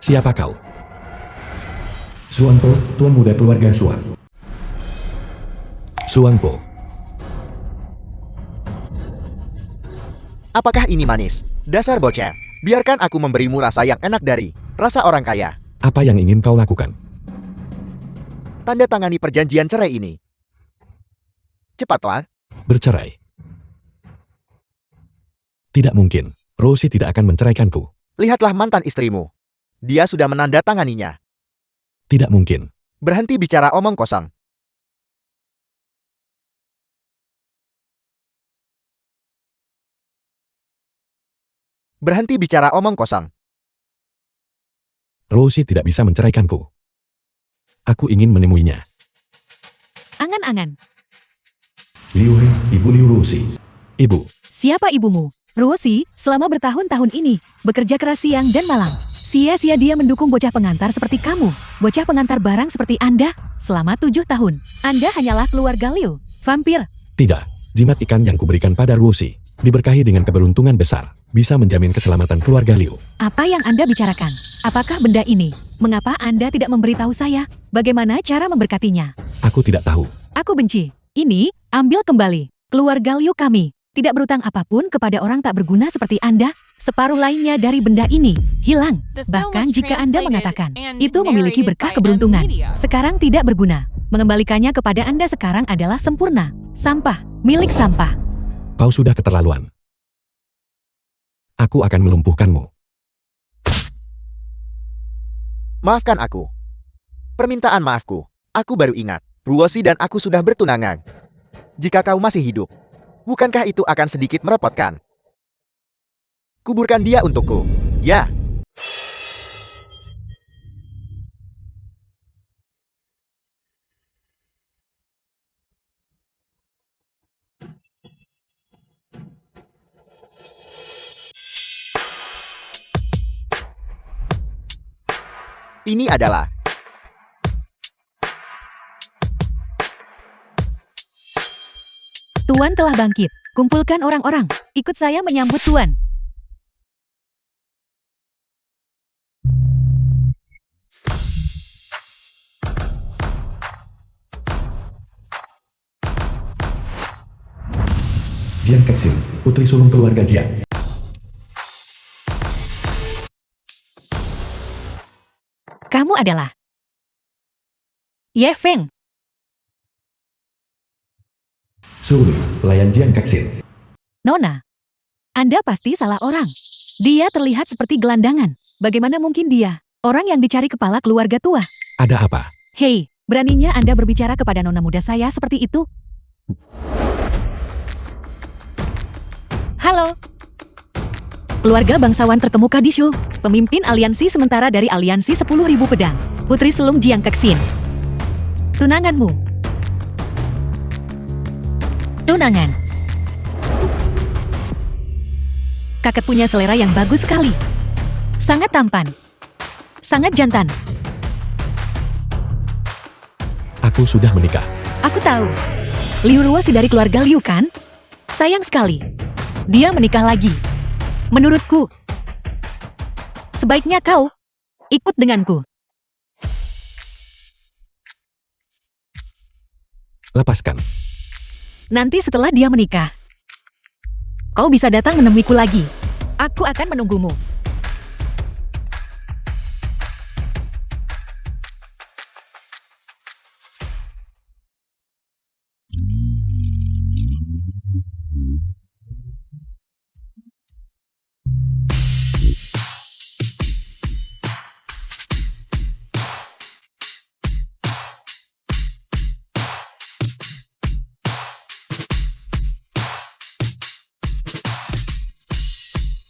Siapa kau? Suangpo, tuan muda keluarga Suang. Suangpo. Apakah ini manis? Dasar bocah. Biarkan aku memberimu rasa yang enak dari rasa orang kaya. Apa yang ingin kau lakukan? Tanda tangani perjanjian cerai ini. Cepatlah. Bercerai. Tidak mungkin. Rosie tidak akan menceraikanku. Lihatlah mantan istrimu. Dia sudah menandatanganinya. Tidak mungkin. Berhenti bicara omong kosong. Berhenti bicara omong kosong. Rosie tidak bisa menceraikanku. Aku ingin menemuinya. Angan-angan. Liu Heng, Ibu Liu Rosie. Ibu, Siapa ibumu? Rosie, selama bertahun-tahun ini, bekerja keras siang dan malam. Sia-sia dia mendukung bocah pengantar seperti kamu. Bocah pengantar barang seperti Anda, selama 7 tahun. Anda hanyalah keluarga Liu. Vampir. tidak. Jimat ikan yang kuberikan pada Rosie diberkahi dengan keberuntungan besar. Bisa menjamin keselamatan keluarga Liu. Apa yang Anda bicarakan? Apakah benda ini? Mengapa Anda tidak memberitahu saya? Bagaimana cara memberkatinya? Aku tidak tahu. Aku benci. Ini, ambil kembali. Keluarga Liu kami tidak berutang apapun kepada orang tak berguna seperti Anda. Separuh lainnya dari benda ini hilang. Bahkan jika Anda mengatakan itu memiliki berkah keberuntungan, sekarang tidak berguna. Mengembalikannya kepada Anda sekarang adalah sempurna. Sampah, milik sampah. Kau sudah keterlaluan. Aku akan melumpuhkanmu. Maafkan aku. Permintaan maafku. Aku baru ingat. Rosie dan aku sudah bertunangan. Jika kau masih hidup, bukankah itu akan sedikit merepotkan? Kuburkan dia untukku. Ya. Ini adalah Tuan telah bangkit. Kumpulkan orang-orang. Ikut saya menyambut Tuan. Jiang Kexin, putri sulung keluarga Jiang. Kamu adalah Ye Feng. Suli, pelayan Jiang Kexin. Nona, Anda pasti salah orang. Dia terlihat seperti gelandangan. Bagaimana mungkin dia, orang yang dicari kepala keluarga tua? Ada apa? Hei, beraninya Anda berbicara kepada nona muda saya seperti itu? Halo. Keluarga bangsawan terkemuka di Shu, pemimpin aliansi sementara dari aliansi 10.000 pedang. Putri sulung Jiang Kexin. Tunanganmu. Tunangan. Kakak punya selera yang bagus sekali. Sangat tampan. Sangat jantan. Aku sudah menikah. Aku tahu. Liu Ruosi dari keluarga Liu kan? Sayang sekali. Dia menikah lagi. Menurutku, sebaiknya kau ikut denganku. Lepaskan. Nanti setelah dia menikah, kau bisa datang menemuiku lagi. Aku akan menunggumu.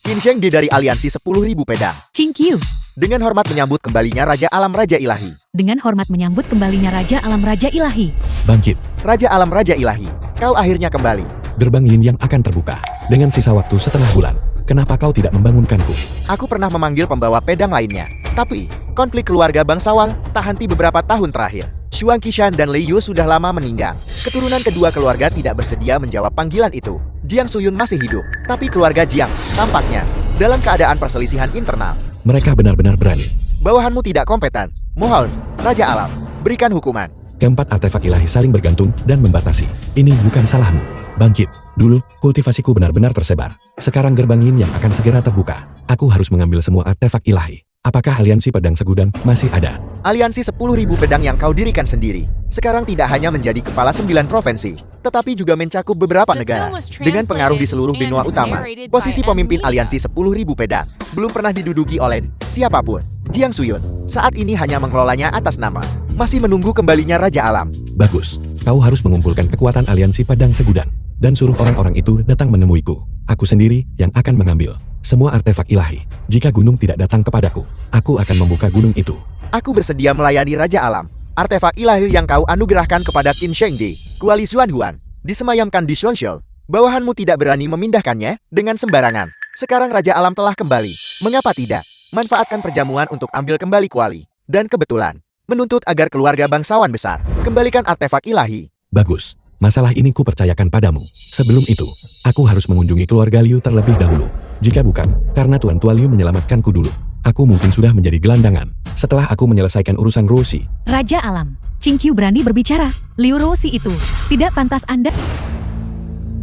Qin Shengdi dari aliansi 10.000 pedang. Qing Qiu, Dengan hormat menyambut kembalinya Raja Alam Raja Ilahi. dengan hormat menyambut kembalinya Raja Alam Raja Ilahi. Bangkit. Raja Alam Raja Ilahi, kau akhirnya kembali. Gerbang Yin yang akan terbuka. Dengan sisa waktu setengah bulan. Kenapa kau tidak membangunkanku? Aku pernah memanggil pembawa pedang lainnya. Tapi, konflik keluarga bangsawan tak henti beberapa tahun terakhir. Shuang Qishan dan Lei Yu sudah lama meninggal. Keturunan kedua keluarga tidak bersedia menjawab panggilan itu. Jiang Suyun masih hidup, tapi keluarga Jiang, tampaknya, dalam keadaan perselisihan internal. Mereka benar-benar berani. Bawahanmu tidak kompeten. Mohon, Raja Alam, berikan hukuman. Keempat artefak ilahi saling bergantung dan membatasi. Ini bukan salahmu. Bangkit. Dulu, kultivasiku benar-benar tersebar. Sekarang gerbang yin yang akan segera terbuka. Aku harus mengambil semua artefak ilahi. Apakah aliansi pedang segudang masih ada? Aliansi 10.000 pedang yang kau dirikan sendiri, sekarang tidak hanya menjadi kepala 9 provinsi, tetapi juga mencakup beberapa negara. Dengan pengaruh di seluruh benua utama, posisi pemimpin aliansi 10.000 pedang belum pernah diduduki oleh siapapun. Jiang Suyun saat ini hanya mengelolanya atas nama, masih menunggu kembalinya Raja Alam. Bagus. Kau harus mengumpulkan kekuatan aliansi pedang segudang dan suruh orang-orang itu datang menemuiku. Aku sendiri yang akan mengambil semua artefak ilahi. Jika gunung tidak datang kepadaku, aku akan membuka gunung itu. Aku bersedia melayani Raja Alam. Artefak ilahi yang kau anugerahkan kepada Qin Shengdi, Kuali Xuan Huan, disemayamkan di Xuanxiao. Bawahanmu tidak berani memindahkannya dengan sembarangan. Sekarang Raja Alam telah kembali. Mengapa tidak? Manfaatkan perjamuan untuk ambil kembali kuali. Dan kebetulan, menuntut agar keluarga bangsawan besar kembalikan artefak ilahi. Bagus. Masalah ini ku percayakan padamu. Sebelum itu, aku harus mengunjungi keluarga Liu terlebih dahulu. Jika bukan, karena Tuan Tua Liu menyelamatkanku dulu, aku mungkin sudah menjadi gelandangan. Setelah aku menyelesaikan urusan Roshi. Raja Alam, Qingqiu berani berbicara. Liu Roshi itu tidak pantas Anda.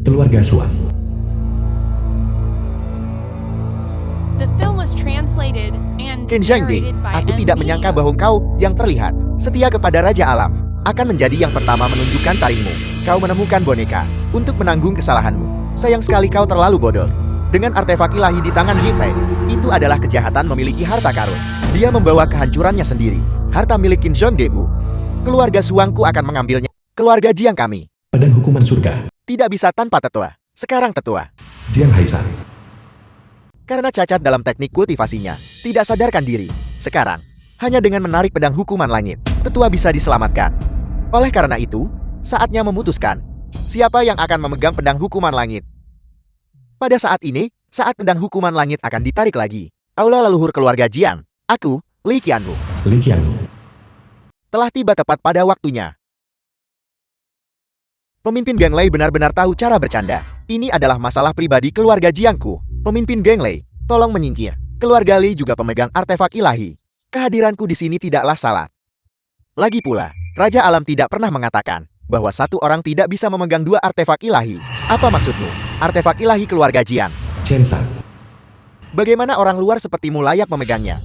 Keluarga Xuan. Qin Shengdi, aku tidak menyangka bahwa kau yang terlihat setia kepada Raja Alam akan menjadi yang pertama menunjukkan taringmu. Kau menemukan boneka untuk menanggung kesalahanmu. Sayang sekali kau terlalu bodoh. Dengan artefak ilahi di tangan Ye Fei, itu adalah kejahatan memiliki harta karun. Dia membawa kehancurannya sendiri. Harta milik Qin Zhongdewu. Keluarga Suangku akan mengambilnya. Keluarga Jiang kami. Pedang hukuman surga. Tidak bisa tanpa tetua. Sekarang tetua. Jiang Haisan. Karena cacat dalam teknik kultivasinya, tidak sadarkan diri. Sekarang, hanya dengan menarik pedang hukuman langit, tetua bisa diselamatkan. Oleh karena itu, saatnya memutuskan siapa yang akan memegang pedang hukuman langit. Pada saat ini, saat pedang hukuman langit akan ditarik lagi. Aula leluhur keluarga Jiang, aku, Li Qianlu, Li Qianlu. telah tiba tepat pada waktunya. Pemimpin Geng Lei benar-benar tahu cara bercanda. Ini adalah masalah pribadi keluarga Jiangku. Pemimpin Geng Lei, tolong menyingkir. Keluarga Li juga pemegang artefak ilahi. Kehadiranku di sini tidaklah salah. Lagi pula, Raja Alam tidak pernah mengatakan bahwa satu orang tidak bisa memegang dua artefak ilahi. Apa maksudmu? Artefak ilahi keluarga Jiang. Chen San. Bagaimana orang luar sepertimu layak memegangnya?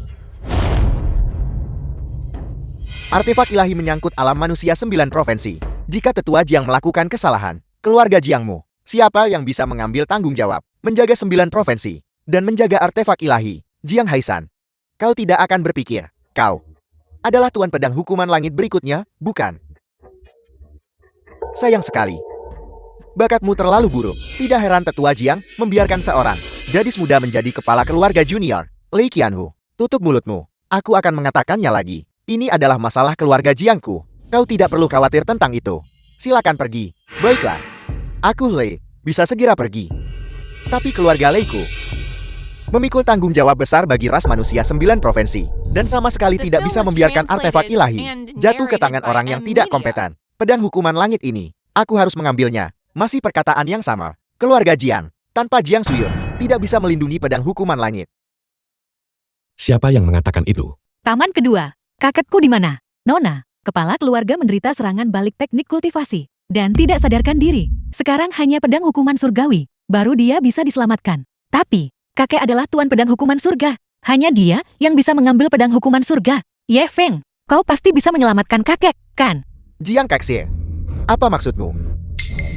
Artefak ilahi menyangkut alam manusia 9 provinsi. Jika tetua Jiang melakukan kesalahan, keluarga Jiangmu, siapa yang bisa mengambil tanggung jawab, menjaga 9 provinsi, dan menjaga artefak ilahi? Jiang Haisan. Kau tidak akan berpikir, kau adalah tuan pedang hukuman langit berikutnya, bukan? Sayang sekali. Bakatmu terlalu buruk. Tidak heran tetua Jiang membiarkan seorang gadis muda menjadi kepala keluarga junior. Li Qianhu, tutup mulutmu. Aku akan mengatakannya lagi. Ini adalah masalah keluarga Jiangku. Kau tidak perlu khawatir tentang itu. Silakan pergi. Baiklah. Aku Lei, bisa segera pergi. Tapi keluarga Leiku memikul tanggung jawab besar bagi ras manusia 9 provinsi, dan sama sekali tidak bisa membiarkan artefak ilahi jatuh ke tangan orang yang tidak kompeten. Pedang hukuman langit ini, aku harus mengambilnya. Masih perkataan yang sama. Keluarga Jiang, tanpa Jiang Suyun, tidak bisa melindungi pedang hukuman langit. Siapa yang mengatakan itu? Taman kedua. Kakekku di mana? Nona, kepala keluarga menderita serangan balik teknik kultivasi dan tidak sadarkan diri. Sekarang hanya pedang hukuman surgawi, baru dia bisa diselamatkan. Tapi, kakek adalah tuan pedang hukuman surga. Hanya dia yang bisa mengambil pedang hukuman surga. Ye Feng, kau pasti bisa menyelamatkan kakek, kan? Jiang Kexie, apa maksudmu?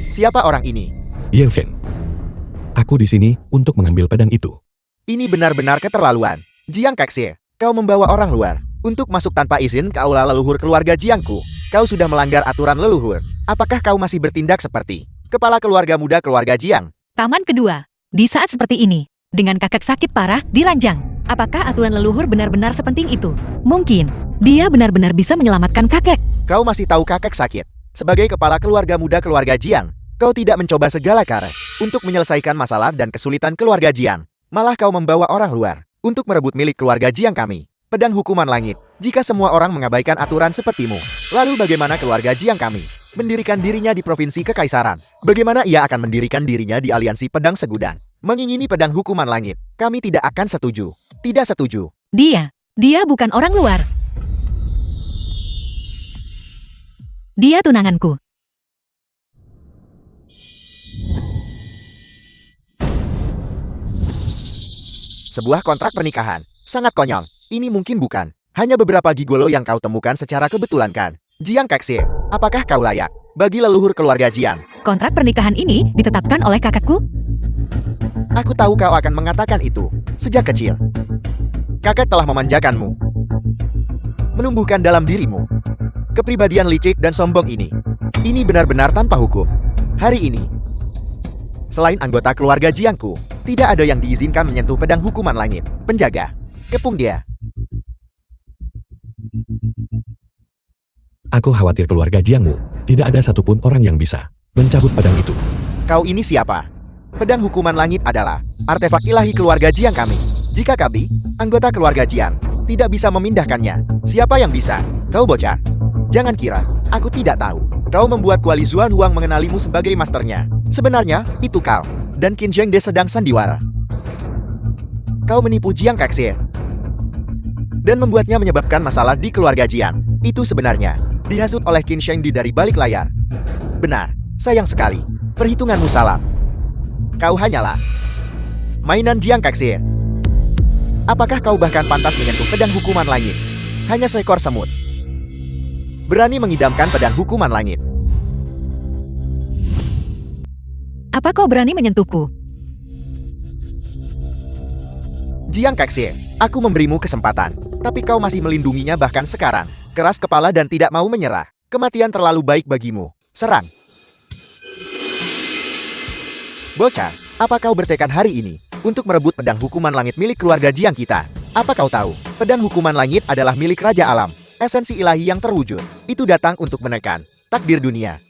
Siapa orang ini? Ye Feng. Aku di sini untuk mengambil pedang itu. Ini benar-benar keterlaluan. Jiang Kexie, kau membawa orang luar untuk masuk tanpa izin ke aula leluhur keluarga Jiangku. Kau sudah melanggar aturan leluhur. Apakah kau masih bertindak seperti kepala keluarga muda keluarga Jiang? Taman kedua. Di saat seperti ini, dengan kakek sakit parah di ranjang, apakah aturan leluhur benar-benar sepenting itu? Mungkin, dia benar-benar bisa menyelamatkan kakek. Kau masih tahu kakek sakit. Sebagai kepala keluarga muda keluarga Jiang, kau tidak mencoba segala cara untuk menyelesaikan masalah dan kesulitan keluarga Jiang. Malah kau membawa orang luar untuk merebut milik keluarga Jiang kami. Pedang hukuman langit. Jika semua orang mengabaikan aturan sepertimu, lalu bagaimana keluarga Jiang kami mendirikan dirinya di provinsi kekaisaran? Bagaimana ia akan mendirikan dirinya di aliansi pedang segudang? Mengingini pedang hukuman langit. Kami tidak akan setuju. Tidak setuju. Dia Dia bukan orang luar. Dia tunanganku. Sebuah kontrak pernikahan. Sangat konyol. Ini mungkin bukan hanya beberapa gigolo yang kau temukan secara kebetulan kan? Jiang Kexie, apakah kau layak bagi leluhur keluarga Jiang? Kontrak pernikahan ini ditetapkan oleh kakakku. Aku tahu kau akan mengatakan itu sejak kecil. Kakak telah memanjakanmu, menumbuhkan dalam dirimu kepribadian licik dan sombong ini. Ini benar-benar tanpa hukum. Hari ini, selain anggota keluarga Jiangku, tidak ada yang diizinkan menyentuh pedang hukuman langit. Penjaga, kepung dia. Aku khawatir keluarga Jiangmu. Tidak ada satupun orang yang bisa mencabut pedang itu. Kau ini siapa? Pedang hukuman langit adalah artefak ilahi keluarga Jiang kami. Jika kami, anggota keluarga Jiang, tidak bisa memindahkannya, siapa yang bisa? Kau bocah. Jangan kira, aku tidak tahu. Kau membuat Kuali Zuan Huang mengenalimu sebagai masternya. Sebenarnya, itu kau. Dan Qin Zhengde sedang sandiwara. Kau menipu Jiang Kexie dan membuatnya menyebabkan masalah di keluarga Jiang. Itu sebenarnya dihasut oleh Qin Zhengde dari balik layar. Benar, sayang sekali. Perhitunganmu salah. Kau hanyalah mainan Jiang Kexie. Apakah kau bahkan pantas menyentuh pedang hukuman langit? Hanya seekor semut berani mengidamkan pedang hukuman langit. Apa kau berani menyentuhku? Jiang Kexie, aku memberimu kesempatan, tapi kau masih melindunginya bahkan sekarang. Keras kepala dan tidak mau menyerah. Kematian terlalu baik bagimu. Serang. Bocah, apa kau bertekad hari ini untuk merebut pedang hukuman langit milik keluarga Jiang kita? Apa kau tahu, pedang hukuman langit adalah milik Raja Alam. Esensi ilahi yang terwujud, itu datang untuk menekan takdir dunia.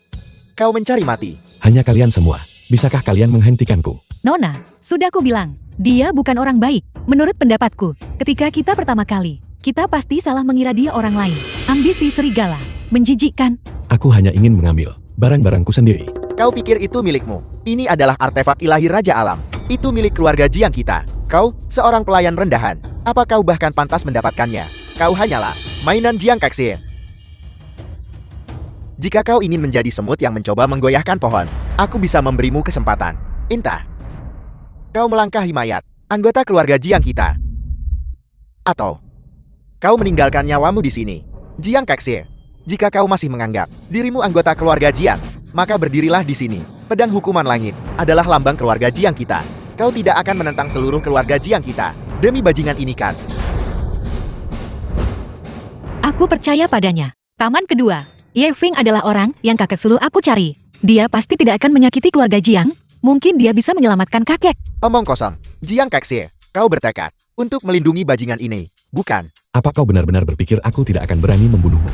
Kau mencari mati. Hanya kalian semua. Bisakah kalian menghentikanku? Nona, sudah aku bilang, dia bukan orang baik. Menurut pendapatku, ketika kita pertama kali, kita pasti salah mengira dia orang lain. Ambisi serigala, menjijikkan. Aku hanya ingin mengambil barang-barangku sendiri. Kau pikir itu milikmu? Ini adalah artefak ilahi Raja Alam. Itu milik keluarga Jiang kita. Kau, seorang pelayan rendahan. Apa kau bahkan pantas mendapatkannya? Kau hanyalah mainan Jiang Kexie. Jika kau ingin menjadi semut yang mencoba menggoyahkan pohon, aku bisa memberimu kesempatan. Entah kau melangkahi mayat anggota keluarga Jiang kita, atau kau meninggalkan nyawamu di sini. Jiang Kexie, jika kau masih menganggap dirimu anggota keluarga Jiang, maka berdirilah di sini. Pedang hukuman langit adalah lambang keluarga Jiang kita. Kau tidak akan menentang seluruh keluarga Jiang kita demi bajingan ini kan? Aku percaya padanya. Taman kedua. Ye Feng adalah orang yang kakek sulung aku cari. Dia pasti tidak akan menyakiti keluarga Jiang. Mungkin dia bisa menyelamatkan kakek. Omong kosong. Jiang Kexie, kau bertekad untuk melindungi bajingan ini, bukan? Apa kau benar-benar berpikir aku tidak akan berani membunuhmu?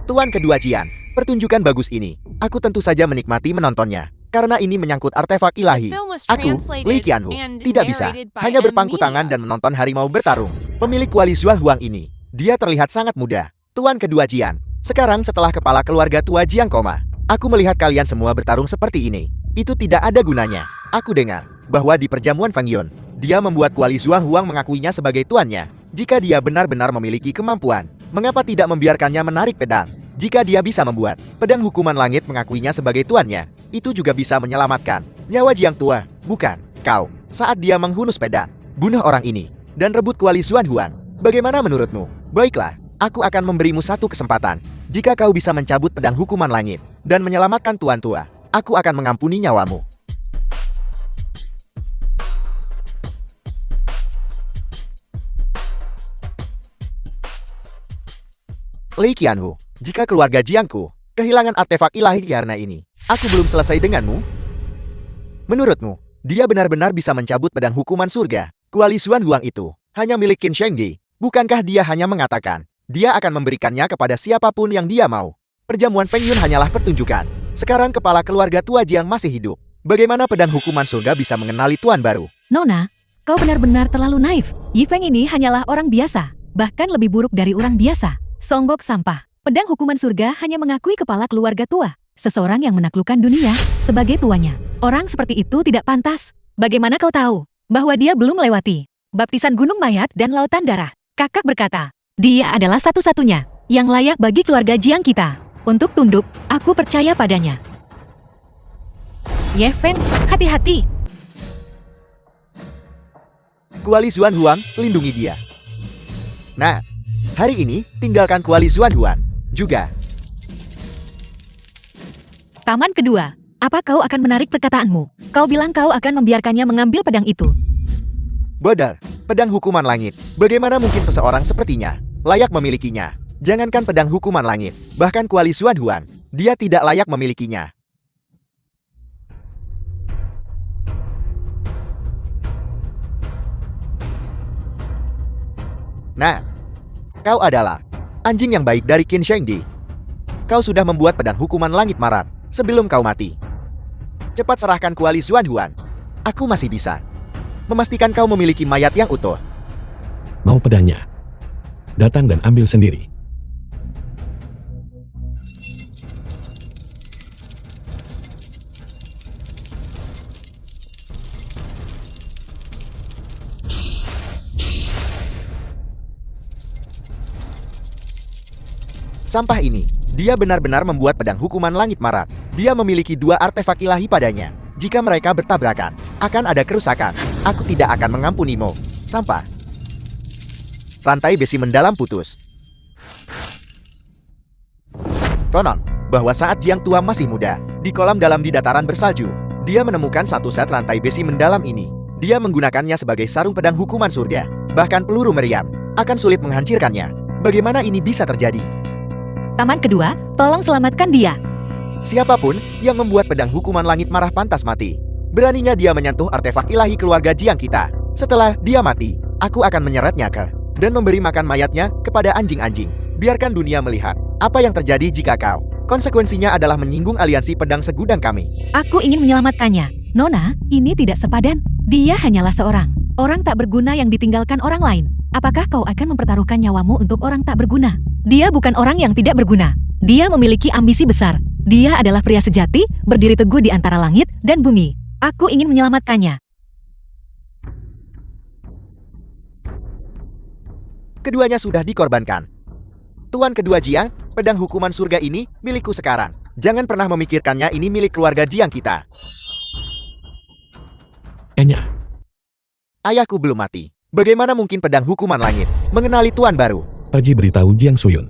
Tuan kedua Jian, pertunjukan bagus ini. Aku tentu saja menikmati menontonnya. Karena ini menyangkut artefak ilahi. Aku, Li Qianhu, tidak bisa hanya berpangku tangan dan menonton harimau bertarung. Pemilik Kuali Zuan Huang ini, dia terlihat sangat muda. Tuan kedua Jian, sekarang setelah kepala keluarga tua Jiang koma, aku melihat kalian semua bertarung seperti ini. Itu tidak ada gunanya. Aku dengar bahwa di perjamuan Fang Yun, dia membuat Kuali Zuan Huang mengakuinya sebagai tuannya. Jika dia benar-benar memiliki kemampuan, mengapa tidak membiarkannya menarik pedang? Jika dia bisa membuat pedang hukuman langit mengakuinya sebagai tuannya, itu juga bisa menyelamatkan nyawa Jiang tua, bukan? Kau, saat dia menghunus pedang, bunuh orang ini, dan rebut Kuali Zuan Huang. Bagaimana menurutmu? Baiklah, aku akan memberimu satu kesempatan. Jika kau bisa mencabut pedang hukuman langit dan menyelamatkan tuan tua, aku akan mengampuni nyawamu. Li Qianhu, jika keluarga Jiangku kehilangan artefak ilahi karena ini, aku belum selesai denganmu. Menurutmu, dia benar-benar bisa mencabut pedang hukuman surga? Kuali Zuan Huang itu hanya milik Qin Zhengde. Bukankah dia hanya mengatakan dia akan memberikannya kepada siapapun yang dia mau? Perjamuan Feng Yun hanyalah pertunjukan. Sekarang kepala keluarga tua Jiang masih hidup. Bagaimana pedang hukuman surga bisa mengenali tuan baru? Nona, kau benar-benar terlalu naif. Yi Feng ini hanyalah orang biasa, bahkan lebih buruk dari orang biasa. Songgok sampah. Pedang hukuman surga hanya mengakui kepala keluarga tua, seseorang yang menaklukkan dunia sebagai tuannya. Orang seperti itu tidak pantas. Bagaimana kau tahu bahwa dia belum melewati baptisan gunung mayat dan lautan darah? Kakak berkata, dia adalah satu-satunya yang layak bagi keluarga Jiang kita. Untuk tunduk, aku percaya padanya. Ye Feng, hati-hati. Kuali Zuan Huang, lindungi dia. Nah, hari ini tinggalkan Kuali Zuan Huang juga. Taman kedua, apa kau akan menarik perkataanmu? Kau bilang kau akan membiarkannya mengambil pedang itu. Bodar, pedang hukuman langit. Bagaimana mungkin seseorang sepertinya layak memilikinya? Jangankan pedang hukuman langit, bahkan Kuali Zuan Huang, dia tidak layak memilikinya. Nah, kau adalah anjing yang baik dari Qin Shengdi. Kau sudah membuat pedang hukuman langit maram sebelum kau mati. Cepat serahkan Kuali Zuan Huang. Aku masih bisa memastikan kau memiliki mayat yang utuh. Mau pedangnya? Datang dan ambil sendiri. Sampah ini, dia benar-benar membuat pedang hukuman langit maram. Dia memiliki 2 artefak ilahi padanya. Jika mereka bertabrakan, akan ada kerusakan. Aku tidak akan mengampunimu. Sampah. Rantai besi mendalam putus. Konon, bahwa saat Jiang Tua masih muda, di kolam dalam di dataran bersalju, dia menemukan satu set rantai besi mendalam ini. Dia menggunakannya sebagai sarung pedang hukuman surga. Bahkan peluru meriam akan sulit menghancurkannya. Bagaimana ini bisa terjadi? Taman kedua, tolong selamatkan dia. Siapapun yang membuat pedang hukuman langit marah pantas mati. Beraninya dia menyentuh artefak ilahi keluarga Jiang kita. Setelah dia mati, aku akan menyeretnya ke dan memberi makan mayatnya kepada anjing-anjing. Biarkan dunia melihat apa yang terjadi jika kau. Konsekuensinya adalah menyinggung aliansi pedang segudang kami. Aku ingin menyelamatkannya. Nona, ini tidak sepadan. Dia hanyalah seorang orang tak berguna yang ditinggalkan orang lain. Apakah kau akan mempertaruhkan nyawamu untuk orang tak berguna? Dia bukan orang yang tidak berguna. Dia memiliki ambisi besar. Dia adalah pria sejati, berdiri teguh di antara langit dan bumi. Aku ingin menyelamatkannya. Keduanya sudah dikorbankan. Tuan kedua Jiang, pedang hukuman surga ini milikku sekarang. Jangan pernah memikirkannya ini milik keluarga Jiang kita. Enya, Ayahku belum mati. Bagaimana mungkin pedang hukuman langit mengenali tuan baru? pergi beritahu Jiang Suyun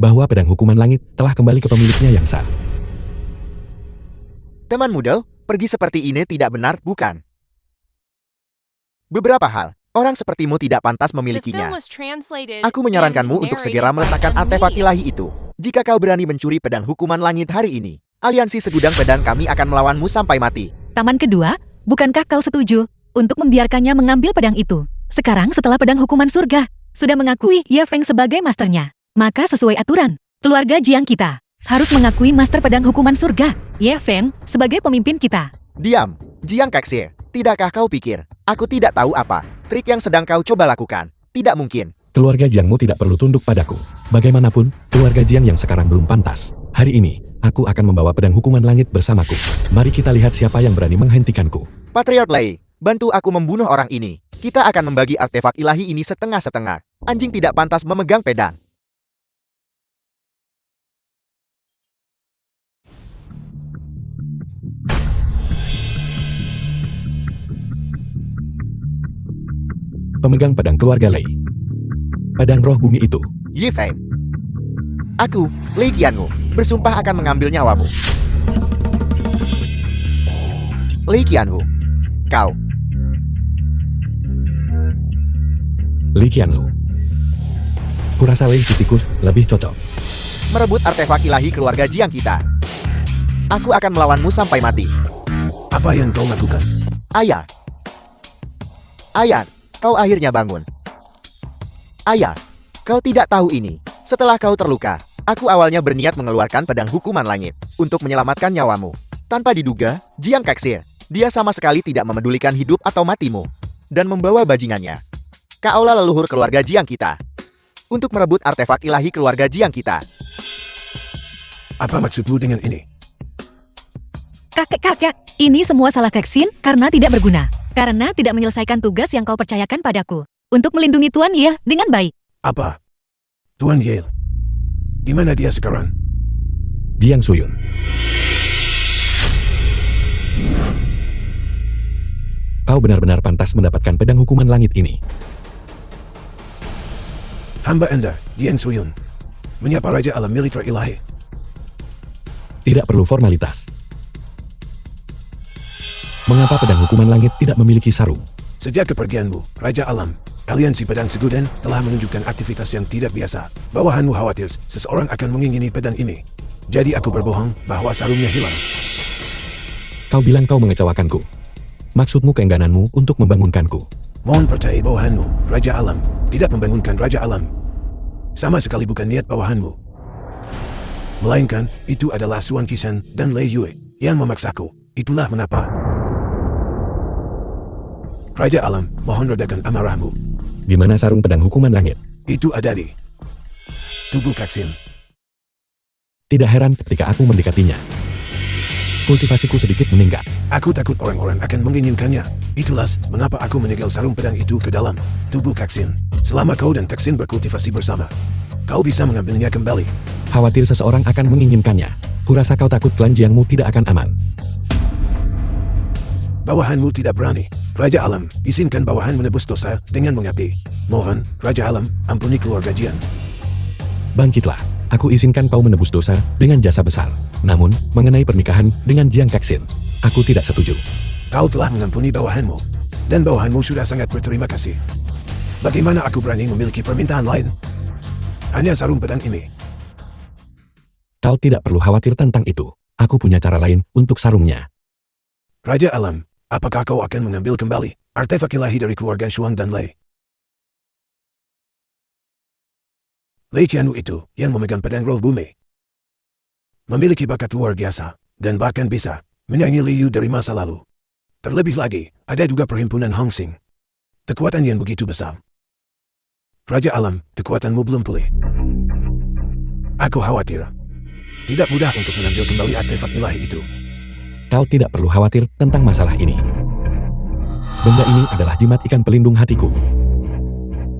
bahwa pedang hukuman langit telah kembali ke pemiliknya yang sah. Teman muda, pergi seperti ini tidak benar, bukan? Beberapa hal, orang sepertimu tidak pantas memilikinya. Aku menyarankanmu untuk segera meletakkan artefak ilahi itu. Jika kau berani mencuri pedang hukuman langit hari ini, aliansi segudang pedang kami akan melawanmu sampai mati. Taman kedua, bukankah kau setuju untuk membiarkannya mengambil pedang itu? Sekarang setelah pedang hukuman surga sudah mengakui Ye Feng sebagai masternya, maka sesuai aturan, keluarga Jiang kita harus mengakui master pedang hukuman surga, Ye Feng, sebagai pemimpin kita. Diam, Jiang Kexie. Tidakkah kau pikir aku tidak tahu apa trik yang sedang kau coba lakukan? Tidak mungkin. Keluarga Jiangmu tidak perlu tunduk padaku. Bagaimanapun, keluarga Jiang yang sekarang belum pantas. Hari ini, aku akan membawa pedang hukuman langit bersamaku. Mari kita lihat siapa yang berani menghentikanku. Patriot Lei, bantu aku membunuh orang ini. Kita akan membagi artefak ilahi ini setengah-setengah. Anjing tidak pantas memegang pedang. Pemegang pedang keluarga Lei. Pedang roh bumi itu. Ye Feng. Aku, Lei Qianwu, bersumpah akan mengambil nyawamu. Lei Qianwu. Kau. Li Qianlu. Kurasa Lei si tikus lebih cocok. Merebut artefak ilahi keluarga Jiang kita. Aku akan melawanmu sampai mati. Apa yang kau lakukan? Ayah. Ayah, kau akhirnya bangun. Ayah, kau tidak tahu ini. Setelah kau terluka, aku awalnya berniat mengeluarkan pedang hukuman langit untuk menyelamatkan nyawamu. Tanpa diduga, Jiang Kexie, dia sama sekali tidak memedulikan hidup atau matimu dan membawa bajingannya. Kaulah leluhur keluarga Jiang kita untuk merebut artefak ilahi keluarga Jiang kita. Apa maksudmu dengan ini? Kakek, ini semua salah Kexin karena tidak berguna. Karena tidak menyelesaikan tugas yang kau percayakan padaku. untuk melindungi Tuan Ye dengan baik. Apa? Tuan Yale. Di mana dia sekarang? Jiang Suyun. Kau benar-benar pantas mendapatkan pedang hukuman langit ini. Hamba Anda, Jiang Suyun. Menyapa Raja Alam Militer Ilahi. Tidak perlu formalitas. Mengapa pedang hukuman langit tidak memiliki sarung? Sejak kepergianmu, Raja Alam, Aliansi Pedang Seguden telah menunjukkan aktivitas yang tidak biasa. Bawahanmu khawatir seseorang akan mengingini pedang ini. Jadi aku berbohong bahwa sarungnya hilang. Kau bilang kau mengecewakanku. Maksudmu keenggananmu untuk membangunkanku. Mohon percaya bawahanmu, Raja Alam, tidak membangunkan Raja Alam. Sama sekali bukan niat bawahanmu. Melainkan, itu adalah Suan Kishan dan Lei Yue yang memaksaku. Itulah mengapa. Raja Alam, mohon redakan amarahmu. Di mana sarung pedang hukuman langit? Itu ada di tubuh Kaksin. Tidak heran ketika aku mendekatinya. Kultivasiku sedikit meningkat. Aku takut orang-orang akan menginginkannya. Itulah mengapa aku menyegel sarung pedang itu ke dalam tubuh Kaksin. Selama kau dan Kaksin berkultivasi bersama, kau bisa mengambilnya kembali. Khawatir seseorang akan menginginkannya. Kurasa kau takut klan Jiangmu tidak akan aman. Bawahanmu tidak berani. Raja Alam, izinkan bawahan menebus dosa dengan mengabdi. Mohon, Raja Alam, ampuni keluarga Jian. Bangkitlah. Aku izinkan kau menebus dosa dengan jasa besar. Namun, mengenai pernikahan dengan Jiang Kaksin, aku tidak setuju. Kau telah mengampuni bawahanmu. Dan bawahanmu sudah sangat berterima kasih. Bagaimana aku berani memiliki permintaan lain? Hanya sarung pedang ini. Kau tidak perlu khawatir tentang itu. Aku punya cara lain untuk sarungnya. Raja Alam, apakah kau akan mengambil kembali artefak ilahi dari keluarga Shuang dan Lei? Lei Qianwu itu yang memegang pedang roh bumi memiliki bakat luar biasa dan bahkan bisa menyaingi Liu dari masa lalu. Terlebih lagi, ada juga perhimpunan Hong Xing. Kekuatan yang begitu besar. Raja Alam, kekuatanmu belum pulih. Aku khawatir tidak mudah untuk mengambil kembali artefak ilahi itu. Kau tidak perlu khawatir tentang masalah ini. Benda ini adalah jimat ikan pelindung hatiku.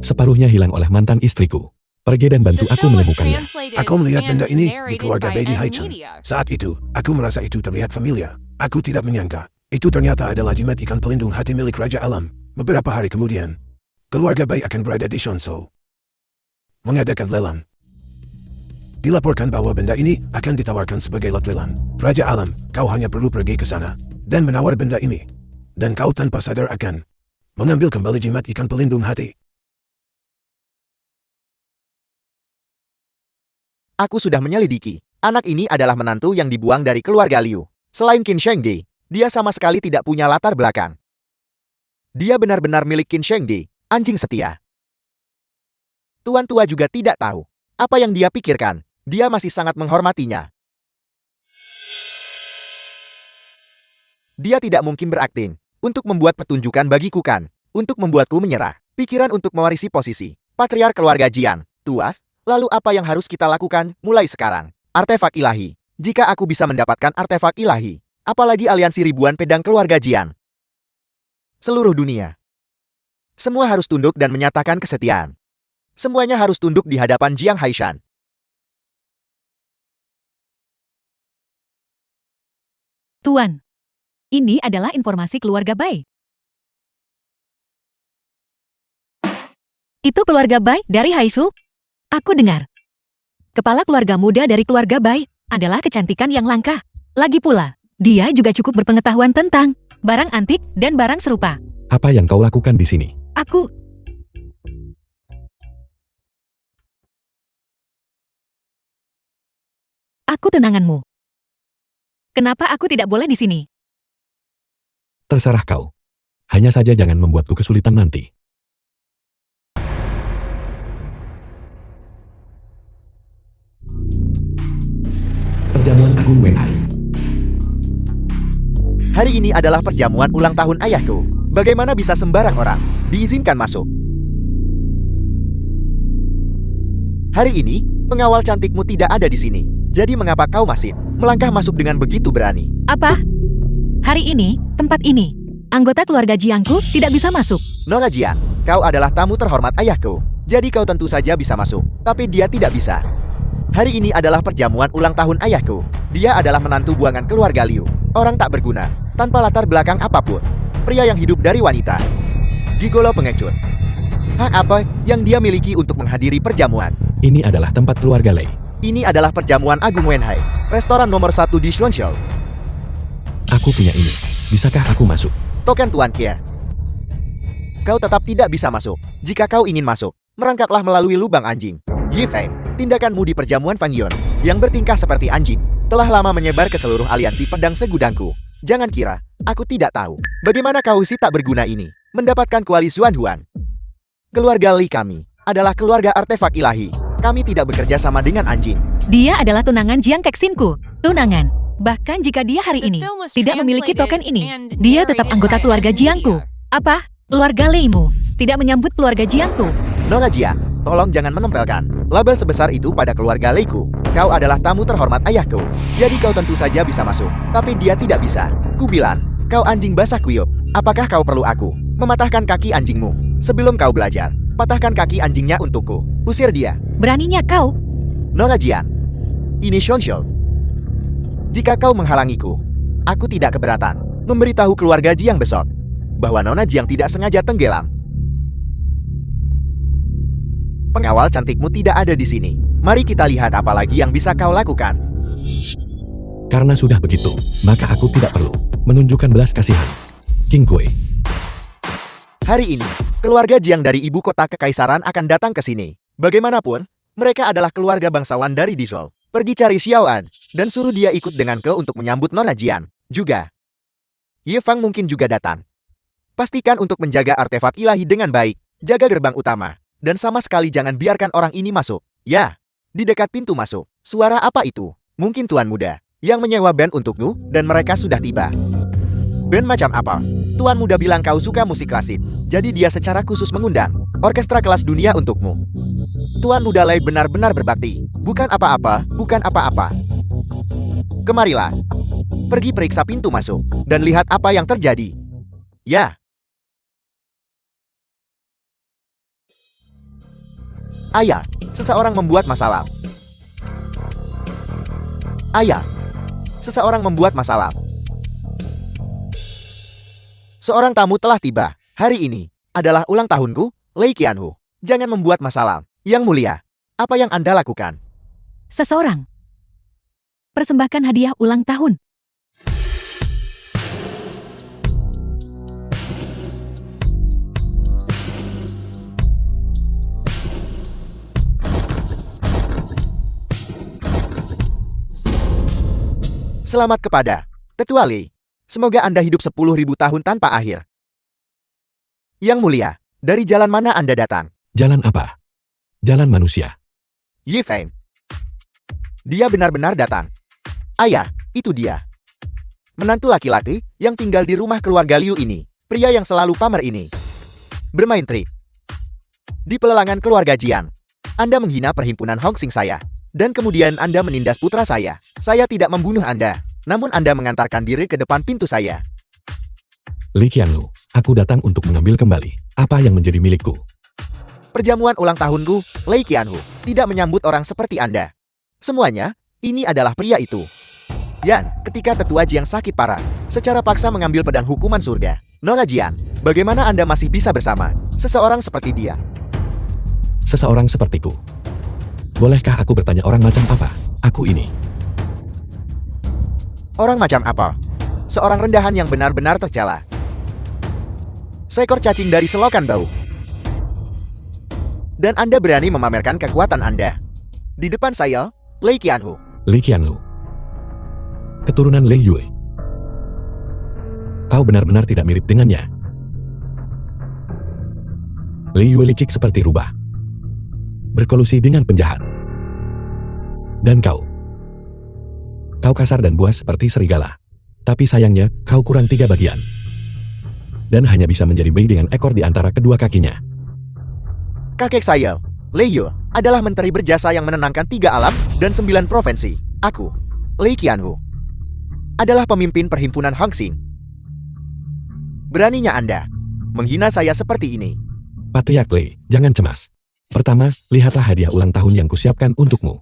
Separuhnya hilang oleh mantan istriku. Pergi dan bantu aku menemukannya. Aku melihat benda ini di keluarga Beidi Haichun. Saat itu, aku merasa itu terlihat familiar. Aku tidak menyangka, itu ternyata adalah jimat ikan pelindung hati milik Raja Alam. Beberapa hari kemudian, keluarga Bai akan berada di Shonso mengadakan lelang. Dilaporkan bahwa benda ini akan ditawarkan sebagai lot lelang. Raja Alam, kau hanya perlu pergi ke sana dan menawar benda ini. Dan kau tanpa sadar akan mengambil kembali jimat ikan pelindung hati. Aku sudah menyelidiki. Anak ini adalah menantu yang dibuang dari keluarga Liu. Selain Qin Shengdi, dia sama sekali tidak punya latar belakang. Dia benar-benar milik Qin Shengdi, anjing setia. Tuan tua juga tidak tahu apa yang dia pikirkan. Dia masih sangat menghormatinya. Dia tidak mungkin berakting untuk membuat pertunjukan bagiku kan, untuk membuatku menyerah. Pikiran untuk mewarisi posisi patriark keluarga Jian, tua. Lalu apa yang harus kita lakukan mulai sekarang? Artefak ilahi. Jika aku bisa mendapatkan artefak ilahi, apalagi aliansi ribuan pedang keluarga Jian. Seluruh dunia. Semua harus tunduk dan menyatakan kesetiaan. Semuanya harus tunduk di hadapan Jiang Haishan. Tuan, ini adalah informasi keluarga Bai. Itu keluarga Bai dari Haisu? Aku dengar. Kepala keluarga muda dari keluarga Bai adalah kecantikan yang langka. Lagi pula, dia juga cukup berpengetahuan tentang barang antik dan barang serupa. Apa yang kau lakukan di sini? Aku tunanganmu. Kenapa aku tidak boleh di sini? Terserah kau. Hanya saja jangan membuatku kesulitan nanti. Perjamuan Agung Wenhai. Hari ini adalah perjamuan ulang tahun ayahku. Bagaimana bisa sembarang orang diizinkan masuk? Hari ini, pengawal cantikmu tidak ada di sini. Jadi mengapa kau masih melangkah masuk dengan begitu berani? Apa? Hari ini, tempat ini, anggota keluarga Jiangku tidak bisa masuk. Nona Jian, Kau adalah tamu terhormat ayahku. Jadi kau tentu saja bisa masuk. Tapi dia tidak bisa. Hari ini adalah perjamuan ulang tahun ayahku. Dia adalah menantu buangan keluarga Liu. Orang tak berguna, tanpa latar belakang apapun. Pria yang hidup dari wanita. Gigolo pengecut. Hak apa yang dia miliki untuk menghadiri perjamuan? Ini adalah tempat keluarga Lei. Ini adalah perjamuan Agung Wenhai, restoran nomor 1 di Xuanzhou. Aku punya ini. Bisakah aku masuk? Token Tuan Kier. Kau tetap tidak bisa masuk. Jika kau ingin masuk, merangkaklah melalui lubang anjing. Yi Feng, tindakanmu di perjamuan Fang Yon, yang bertingkah seperti anjing, telah lama menyebar ke seluruh aliansi pedang segudangku. Jangan kira, aku tidak tahu. Bagaimana kau si tak berguna ini, mendapatkan kuali Zuan Huan. Keluarga Li kami, adalah keluarga artefak ilahi. Kami tidak bekerja sama dengan anjing. Dia adalah tunangan Jiang Kexinku. Tunangan. Bahkan jika dia hari ini tidak memiliki token ini, dia tetap anggota keluarga Jiangku. Apa? Keluarga Leimu tidak menyambut keluarga Jiangku. Nona Jiang, tolong jangan menempelkan label sebesar itu pada keluarga Leiku. Kau adalah tamu terhormat ayahku. Jadi kau tentu saja bisa masuk. Tapi dia tidak bisa. Ku bilang, kau anjing basah kuyup. Apakah kau perlu aku mematahkan kaki anjingmu? Sebelum kau belajar, patahkan kaki anjingnya untukku. Usir dia. Beraninya kau? Nona Jiang, ini Xuanzhou. Jika kau menghalangiku, aku tidak keberatan memberitahu keluarga Jiang besok bahwa Nona Jiang tidak sengaja tenggelam. Pengawal cantikmu tidak ada di sini. Mari kita lihat apa lagi yang bisa kau lakukan. Karena sudah begitu, maka aku tidak perlu menunjukkan belas kasihan. King Kue. Hari ini, keluarga Jiang dari ibu kota kekaisaran akan datang ke sini. Bagaimanapun, mereka adalah keluarga bangsawan dari Dizhou. Pergi cari Xiao An, dan suruh dia ikut denganku untuk menyambut Nona Jiang. Juga, Ye Fang mungkin juga datang. Pastikan untuk menjaga artefak ilahi dengan baik. Jaga gerbang utama. Dan sama sekali jangan biarkan orang ini masuk. Ya, di dekat pintu masuk. Suara apa itu? Mungkin Tuan Muda yang menyewa band untukmu, dan mereka sudah tiba. Band macam apa? Tuan Muda bilang kau suka musik klasik. Jadi dia secara khusus mengundang orkestra kelas dunia untukmu. Tuan Muda Lei benar-benar berbakti. Bukan apa-apa, bukan apa-apa. Kemarilah. Pergi periksa pintu masuk, dan lihat apa yang terjadi. Ya. Ayah, seseorang membuat masalah. Ayah, seseorang membuat masalah. Seorang tamu telah tiba. Hari ini adalah ulang tahunku, Lei Qianhu. Jangan membuat masalah. Yang mulia, apa yang Anda lakukan? Seseorang. Persembahkan hadiah ulang tahun. Selamat kepada Tetua Lei. Semoga Anda hidup 10.000 tahun tanpa akhir. Yang mulia, dari jalan mana Anda datang? Jalan apa? Jalan manusia. Ye Feng. Dia benar-benar datang. Ayah, itu dia. Menantu laki-laki yang tinggal di rumah keluarga Liu ini. Pria yang selalu pamer ini. Bermain trik. Di pelelangan keluarga Jiang, Anda menghina perhimpunan Hongsing saya. Dan kemudian Anda menindas putra saya. Saya tidak membunuh Anda, namun Anda mengantarkan diri ke depan pintu saya. Li Qianlu, aku datang untuk mengambil kembali apa yang menjadi milikku. Perjamuan ulang tahunku, Lei Qianhu, tidak menyambut orang seperti Anda. Semuanya, ini adalah pria itu. Yan, ketika Tetua Jiang sakit parah, secara paksa mengambil pedang hukuman surga. Nona Jiang, bagaimana Anda masih bisa bersama seseorang seperti dia? Seseorang sepertiku. Bolehkah aku bertanya orang macam apa? Aku ini. Orang macam apa? Seorang rendahan yang benar-benar tercela. Seekor cacing dari selokan bau. Dan Anda berani memamerkan kekuatan Anda. Di depan saya, Lei Qianhu. Li Qianlu. Keturunan Lei Yue. Kau benar-benar tidak mirip dengannya. Li Yue licik seperti rubah. Berkolusi dengan penjahat. Dan kau kasar dan buas seperti serigala. Tapi sayangnya, kau kurang 3 bagian. Dan hanya bisa menjadi bayi dengan ekor di antara kedua kakinya. Kakek saya, Lei Yue, adalah menteri berjasa yang menenangkan 3 alam dan 9 provinsi. Aku, Lei Qianhu, adalah pemimpin perhimpunan Hongsing. Beraninya Anda menghina saya seperti ini. Patriarch Lei, jangan cemas. Pertama, lihatlah hadiah ulang tahun yang kusiapkan untukmu.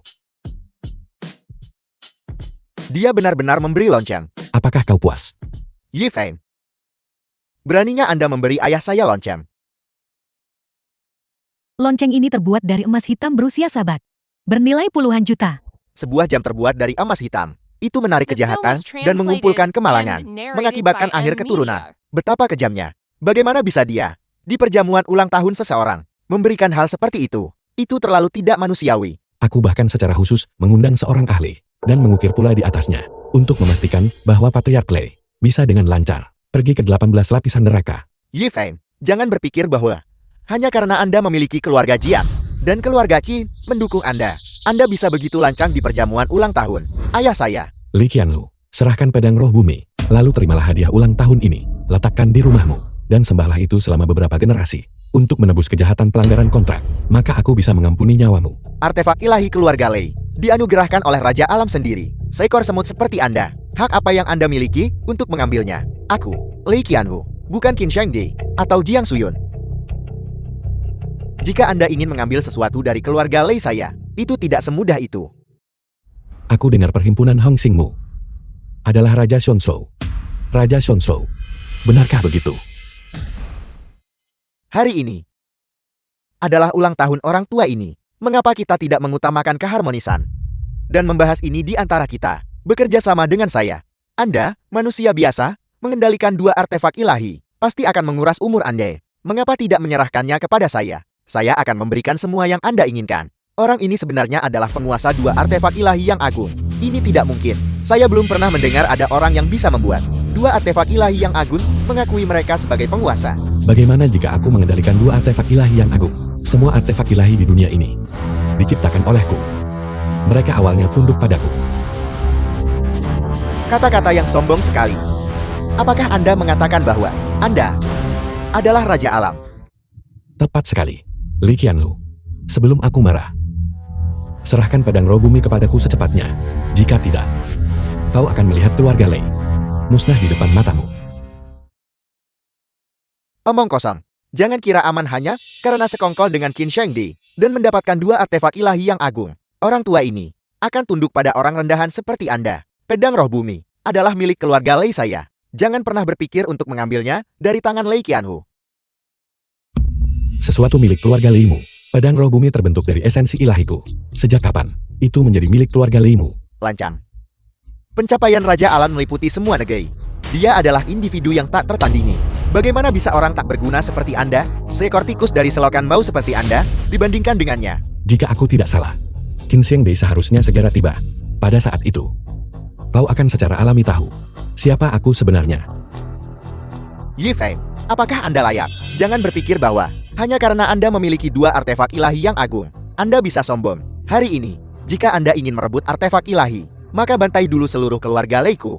Dia benar-benar memberi lonceng. Apakah kau puas? Yi Feng. Beraninya Anda memberi ayah saya lonceng. Lonceng ini terbuat dari emas hitam berusia sabat. Bernilai puluhan juta. Sebuah jam terbuat dari emas hitam. Itu menarik kejahatan dan mengumpulkan kemalangan, mengakibatkan akhir keturunan. Betapa kejamnya. Bagaimana bisa dia, di perjamuan ulang tahun seseorang, memberikan hal seperti itu? Itu terlalu tidak manusiawi. Aku bahkan secara khusus mengundang seorang ahli, dan mengukir pula di atasnya, untuk memastikan bahwa Patriarch Lei bisa dengan lancar pergi ke 18 lapisan neraka. Yi Feng, jangan berpikir bahwa hanya karena Anda memiliki keluarga Jiang dan keluarga Qi mendukung Anda bisa begitu lancang di perjamuan ulang tahun ayah saya. Li Qianlu, serahkan pedang roh bumi, lalu terimalah hadiah ulang tahun ini, letakkan di rumahmu, dan sembahlah itu selama beberapa generasi, untuk menebus kejahatan pelanggaran kontrak, maka aku bisa mengampuni nyawamu. Artefak ilahi keluarga Lei dianugerahkan oleh Raja Alam sendiri. Seekor semut seperti Anda, hak apa yang Anda miliki untuk mengambilnya? Aku, Lei Qianhu, bukan Qin Shengdi atau Jiang Suyun. Jika Anda ingin mengambil sesuatu dari keluarga Lei saya, itu tidak semudah itu. Aku dengar perhimpunan Hong Xingmu adalah Raja Xuanzhou. Raja Xuanzhou, benarkah begitu? Hari ini adalah ulang tahun orang tua ini. Mengapa kita tidak mengutamakan keharmonisan dan membahas ini di antara kita? Bekerja sama dengan saya. Anda, manusia biasa, mengendalikan dua artefak ilahi, pasti akan menguras umur Anda. Mengapa tidak menyerahkannya kepada saya? Saya akan memberikan semua yang Anda inginkan. Orang ini sebenarnya adalah penguasa dua artefak ilahi yang agung. Ini tidak mungkin. Saya belum pernah mendengar ada orang yang bisa membuat dua artefak ilahi yang agung mengakui mereka sebagai penguasa. Bagaimana jika aku mengendalikan dua artefak ilahi yang agung? Semua artefak ilahi di dunia ini diciptakan olehku. Mereka awalnya tunduk padaku. Kata-kata yang sombong sekali. Apakah Anda mengatakan bahwa Anda adalah Raja Alam? Tepat sekali, Li Qianlu. Sebelum aku marah, serahkan pedang roh bumi kepadaku secepatnya. Jika tidak, kau akan melihat keluarga Lei musnah di depan matamu. Omong kosong. Jangan kira aman hanya karena sekongkol dengan Qin Shengdi dan mendapatkan dua artefak ilahi yang agung. Orang tua ini akan tunduk pada orang rendahan seperti Anda. Pedang roh bumi adalah milik keluarga Lei saya. Jangan pernah berpikir untuk mengambilnya dari tangan Lei Qianhu. Sesuatu milik keluarga Leimu. Pedang roh bumi terbentuk dari esensi ilahiku. Sejak kapan itu menjadi milik keluarga Leimu? Lancang. Pencapaian Raja Alam meliputi semua negeri. Dia adalah individu yang tak tertandingi. Bagaimana bisa orang tak berguna seperti Anda, seekor tikus dari selokan bau seperti Anda, dibandingkan dengannya? Jika aku tidak salah, Qin Shengdi seharusnya segera tiba. Pada saat itu, kau akan secara alami tahu siapa aku sebenarnya. Yi Feng, apakah Anda layak? Jangan berpikir bahwa hanya karena Anda memiliki dua artefak ilahi yang agung, Anda bisa sombong. Hari ini, jika Anda ingin merebut artefak ilahi, maka bantai dulu seluruh keluarga Leiku.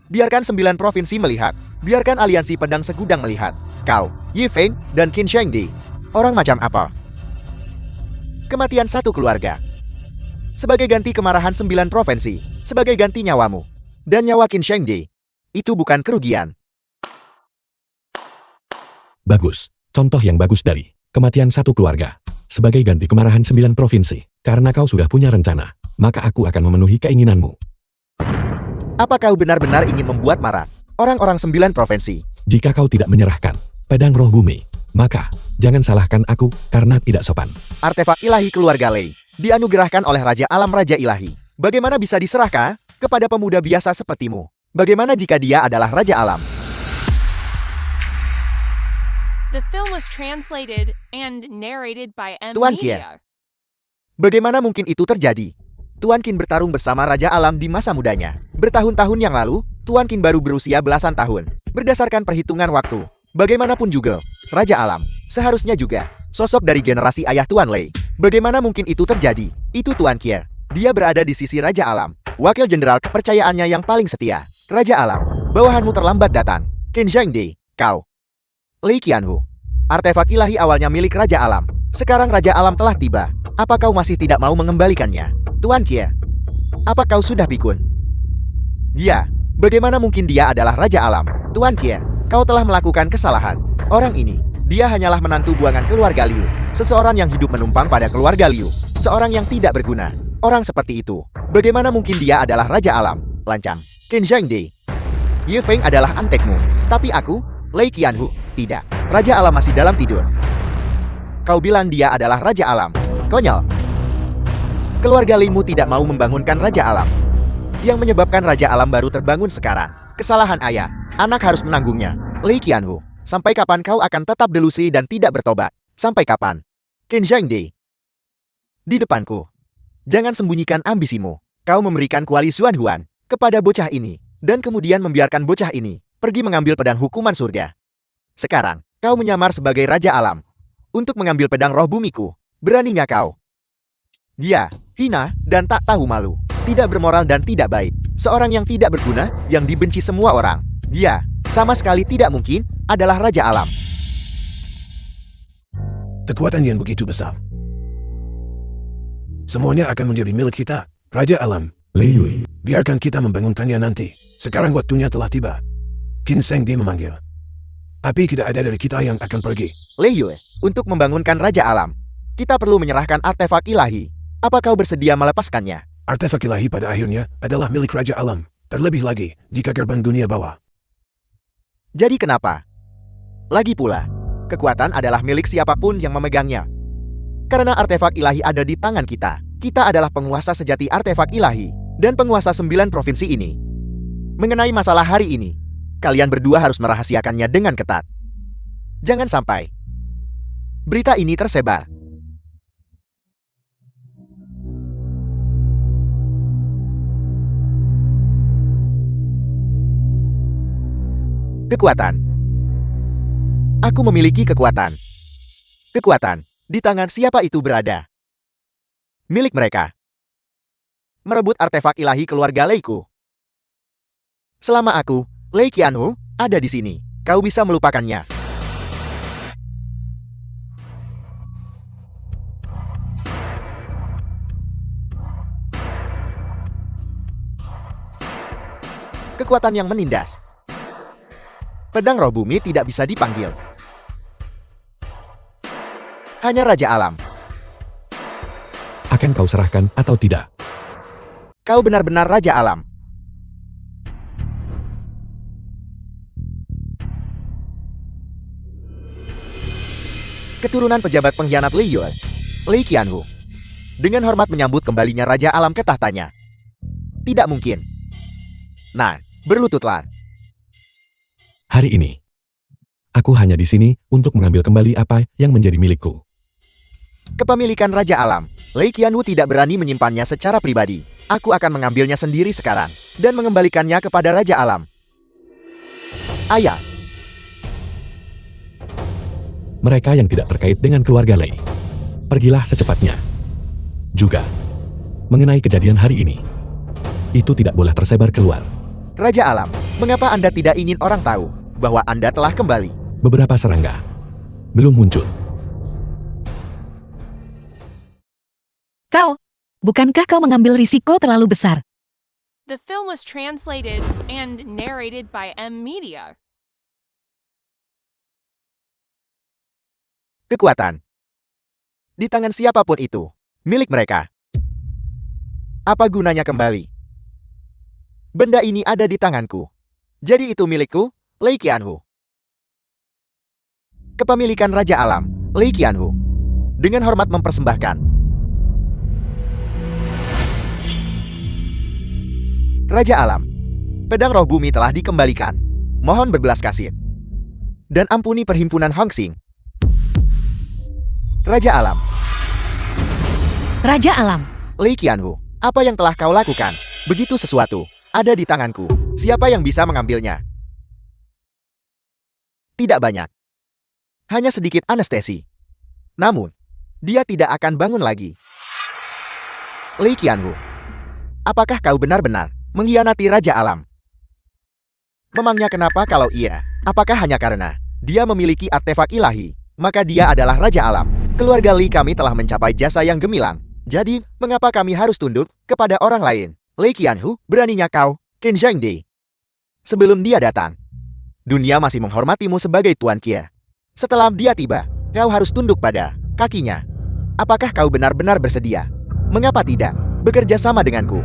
Biarkan 9 provinsi melihat. Biarkan aliansi pedang segudang melihat. Kau, Yi Feng, dan Qin Shengdi. Orang macam apa? Kematian satu keluarga. Sebagai ganti kemarahan 9 provinsi. Sebagai ganti nyawamu. Dan nyawa Qin Shengdi. Itu bukan kerugian. Bagus. Contoh yang bagus dari kematian satu keluarga. Sebagai ganti kemarahan 9 provinsi. Karena kau sudah punya rencana, maka aku akan memenuhi keinginanmu. Apa kau benar-benar ingin membuat marah orang-orang 9 provinsi? Jika kau tidak menyerahkan pedang roh bumi, maka jangan salahkan aku karena tidak sopan. Artefak ilahi keluarga Lei dianugerahkan oleh Raja Alam Raja Ilahi. Bagaimana bisa diserahkan kepada pemuda biasa sepertimu? Bagaimana jika dia adalah Raja Alam? The film was translated and narrated by M. Tuan Media. Bagaimana mungkin itu terjadi? Tuan Qin bertarung bersama Raja Alam di masa mudanya. Bertahun-tahun yang lalu, Tuan Qin baru berusia belasan tahun. Berdasarkan perhitungan waktu, bagaimanapun juga, Raja Alam seharusnya juga sosok dari generasi ayah Tuan Lei. Bagaimana mungkin itu terjadi? Itu Tuan Qin. Dia berada di sisi Raja Alam, wakil jenderal kepercayaannya yang paling setia. Raja Alam, bawahanmu terlambat datang. Qin Shengdi, kau. Lei Qianhu. Artefak ilahi awalnya milik Raja Alam. Sekarang Raja Alam telah tiba. Apa kau masih tidak mau mengembalikannya? Tuan Qin, apa kau sudah pikun? Dia, bagaimana mungkin dia adalah Raja Alam? Tuan Qin, kau telah melakukan kesalahan. Orang ini Dia hanyalah menantu buangan keluarga Liu. Seseorang yang hidup menumpang pada keluarga Liu. Seorang yang tidak berguna. Orang seperti itu. Bagaimana mungkin dia adalah Raja Alam? Lancang. Qin Zhangde. Ye Feng adalah antekmu. Tapi aku, Lei Qianhu, tidak. Raja Alam masih dalam tidur. Kau bilang dia adalah Raja Alam. Konyol. Keluarga Limu tidak mau membangunkan Raja Alam. Yang menyebabkan Raja Alam baru terbangun sekarang. Kesalahan ayah. Anak harus menanggungnya. Lei Qianhu. Sampai kapan kau akan tetap delusi dan tidak bertobat? Sampai kapan? Qin Zhangde. Di depanku. Jangan sembunyikan ambisimu. Kau memberikan kuali Xuan Huan kepada bocah ini. Dan kemudian membiarkan bocah ini pergi mengambil pedang hukuman surga. Sekarang, kau menyamar sebagai Raja Alam. Untuk mengambil pedang roh bumiku. Beraninya kau. Dia, hina, dan tak tahu malu. Tidak bermoral dan tidak baik. Seorang yang tidak berguna, yang dibenci semua orang. Dia, sama sekali tidak mungkin, adalah Raja Alam. Kekuatan yang begitu besar. Semuanya akan menjadi milik kita, Raja Alam. Lei Yue. Biarkan kita membangunkannya nanti. Sekarang waktunya telah tiba. Qin Zhangde memanggil. Api tidak ada dari kita yang akan pergi. Lei Yue, untuk membangunkan Raja Alam, kita perlu menyerahkan artefak ilahi. Apa kau bersedia melepaskannya? Artefak ilahi pada akhirnya adalah milik Raja Alam. Terlebih lagi, jika gerbang dunia bawah. Jadi kenapa? Lagi pula, kekuatan adalah milik siapapun yang memegangnya. Karena artefak ilahi ada di tangan kita. Kita adalah penguasa sejati artefak ilahi dan penguasa 9 provinsi ini. Mengenai masalah hari ini, kalian berdua harus merahasiakannya dengan ketat. Jangan sampai berita ini tersebar. Kekuatan. Aku memiliki kekuatan. Kekuatan. Di tangan siapa itu berada? Milik mereka. Merebut artefak ilahi keluarga Leiku. Selama aku, Lei Qianhu, ada di sini, kau bisa melupakannya. Kekuatan yang menindas. Pedang roh bumi tidak bisa dipanggil. Hanya Raja Alam. Akan kau serahkan atau tidak? Kau benar-benar Raja Alam. Keturunan pejabat pengkhianat Lei Yue, Lei Qianhu, dengan hormat menyambut kembalinya Raja Alam ke tahtanya. Tidak mungkin. Nah, berlututlah. Hari ini, aku hanya di sini untuk mengambil kembali apa yang menjadi milikku. Kepemilikan Raja Alam, Lei Qianhu tidak berani menyimpannya secara pribadi. Aku akan mengambilnya sendiri sekarang dan mengembalikannya kepada Raja Alam. Ayah. Mereka yang tidak terkait dengan keluarga Lei, pergilah secepatnya. Juga, mengenai kejadian hari ini, itu tidak boleh tersebar keluar. Raja Alam, mengapa Anda tidak ingin orang tahu bahwa Anda telah kembali? Beberapa serangga belum muncul. Kau, bukankah kau mengambil risiko terlalu besar? The film was translated and narrated by M Media. Kekuatan. Di tangan siapapun itu, milik mereka. Apa gunanya kembali? Benda ini ada di tanganku. Jadi itu milikku, Lei Qianhu. Kepemilikan Raja Alam, Lei Qianhu. Dengan hormat mempersembahkan. Raja Alam. Pedang roh bumi telah dikembalikan. Mohon berbelas kasih. Dan ampuni perhimpunan Hongsing. Raja Alam. Raja Alam, Lei Qianhu, apa yang telah kau lakukan? Begitu sesuatu ada di tanganku. Siapa yang bisa mengambilnya? Tidak banyak. Hanya sedikit anestesi. Namun, dia tidak akan bangun lagi. Lei Qianhu, apakah kau benar-benar mengkhianati Raja Alam? Memangnya kenapa kalau iya? Apakah hanya karena dia memiliki artefak ilahi, maka dia adalah Raja Alam? Keluarga Li kami telah mencapai jasa yang gemilang. Jadi, mengapa kami harus tunduk kepada orang lain? Lei Qianhu, beraninya kau, Qin Zhangde. Sebelum dia datang, dunia masih menghormatimu sebagai Tuan Kia. Setelah dia tiba, kau harus tunduk pada kakinya. Apakah kau benar-benar bersedia? Mengapa tidak bekerja sama denganku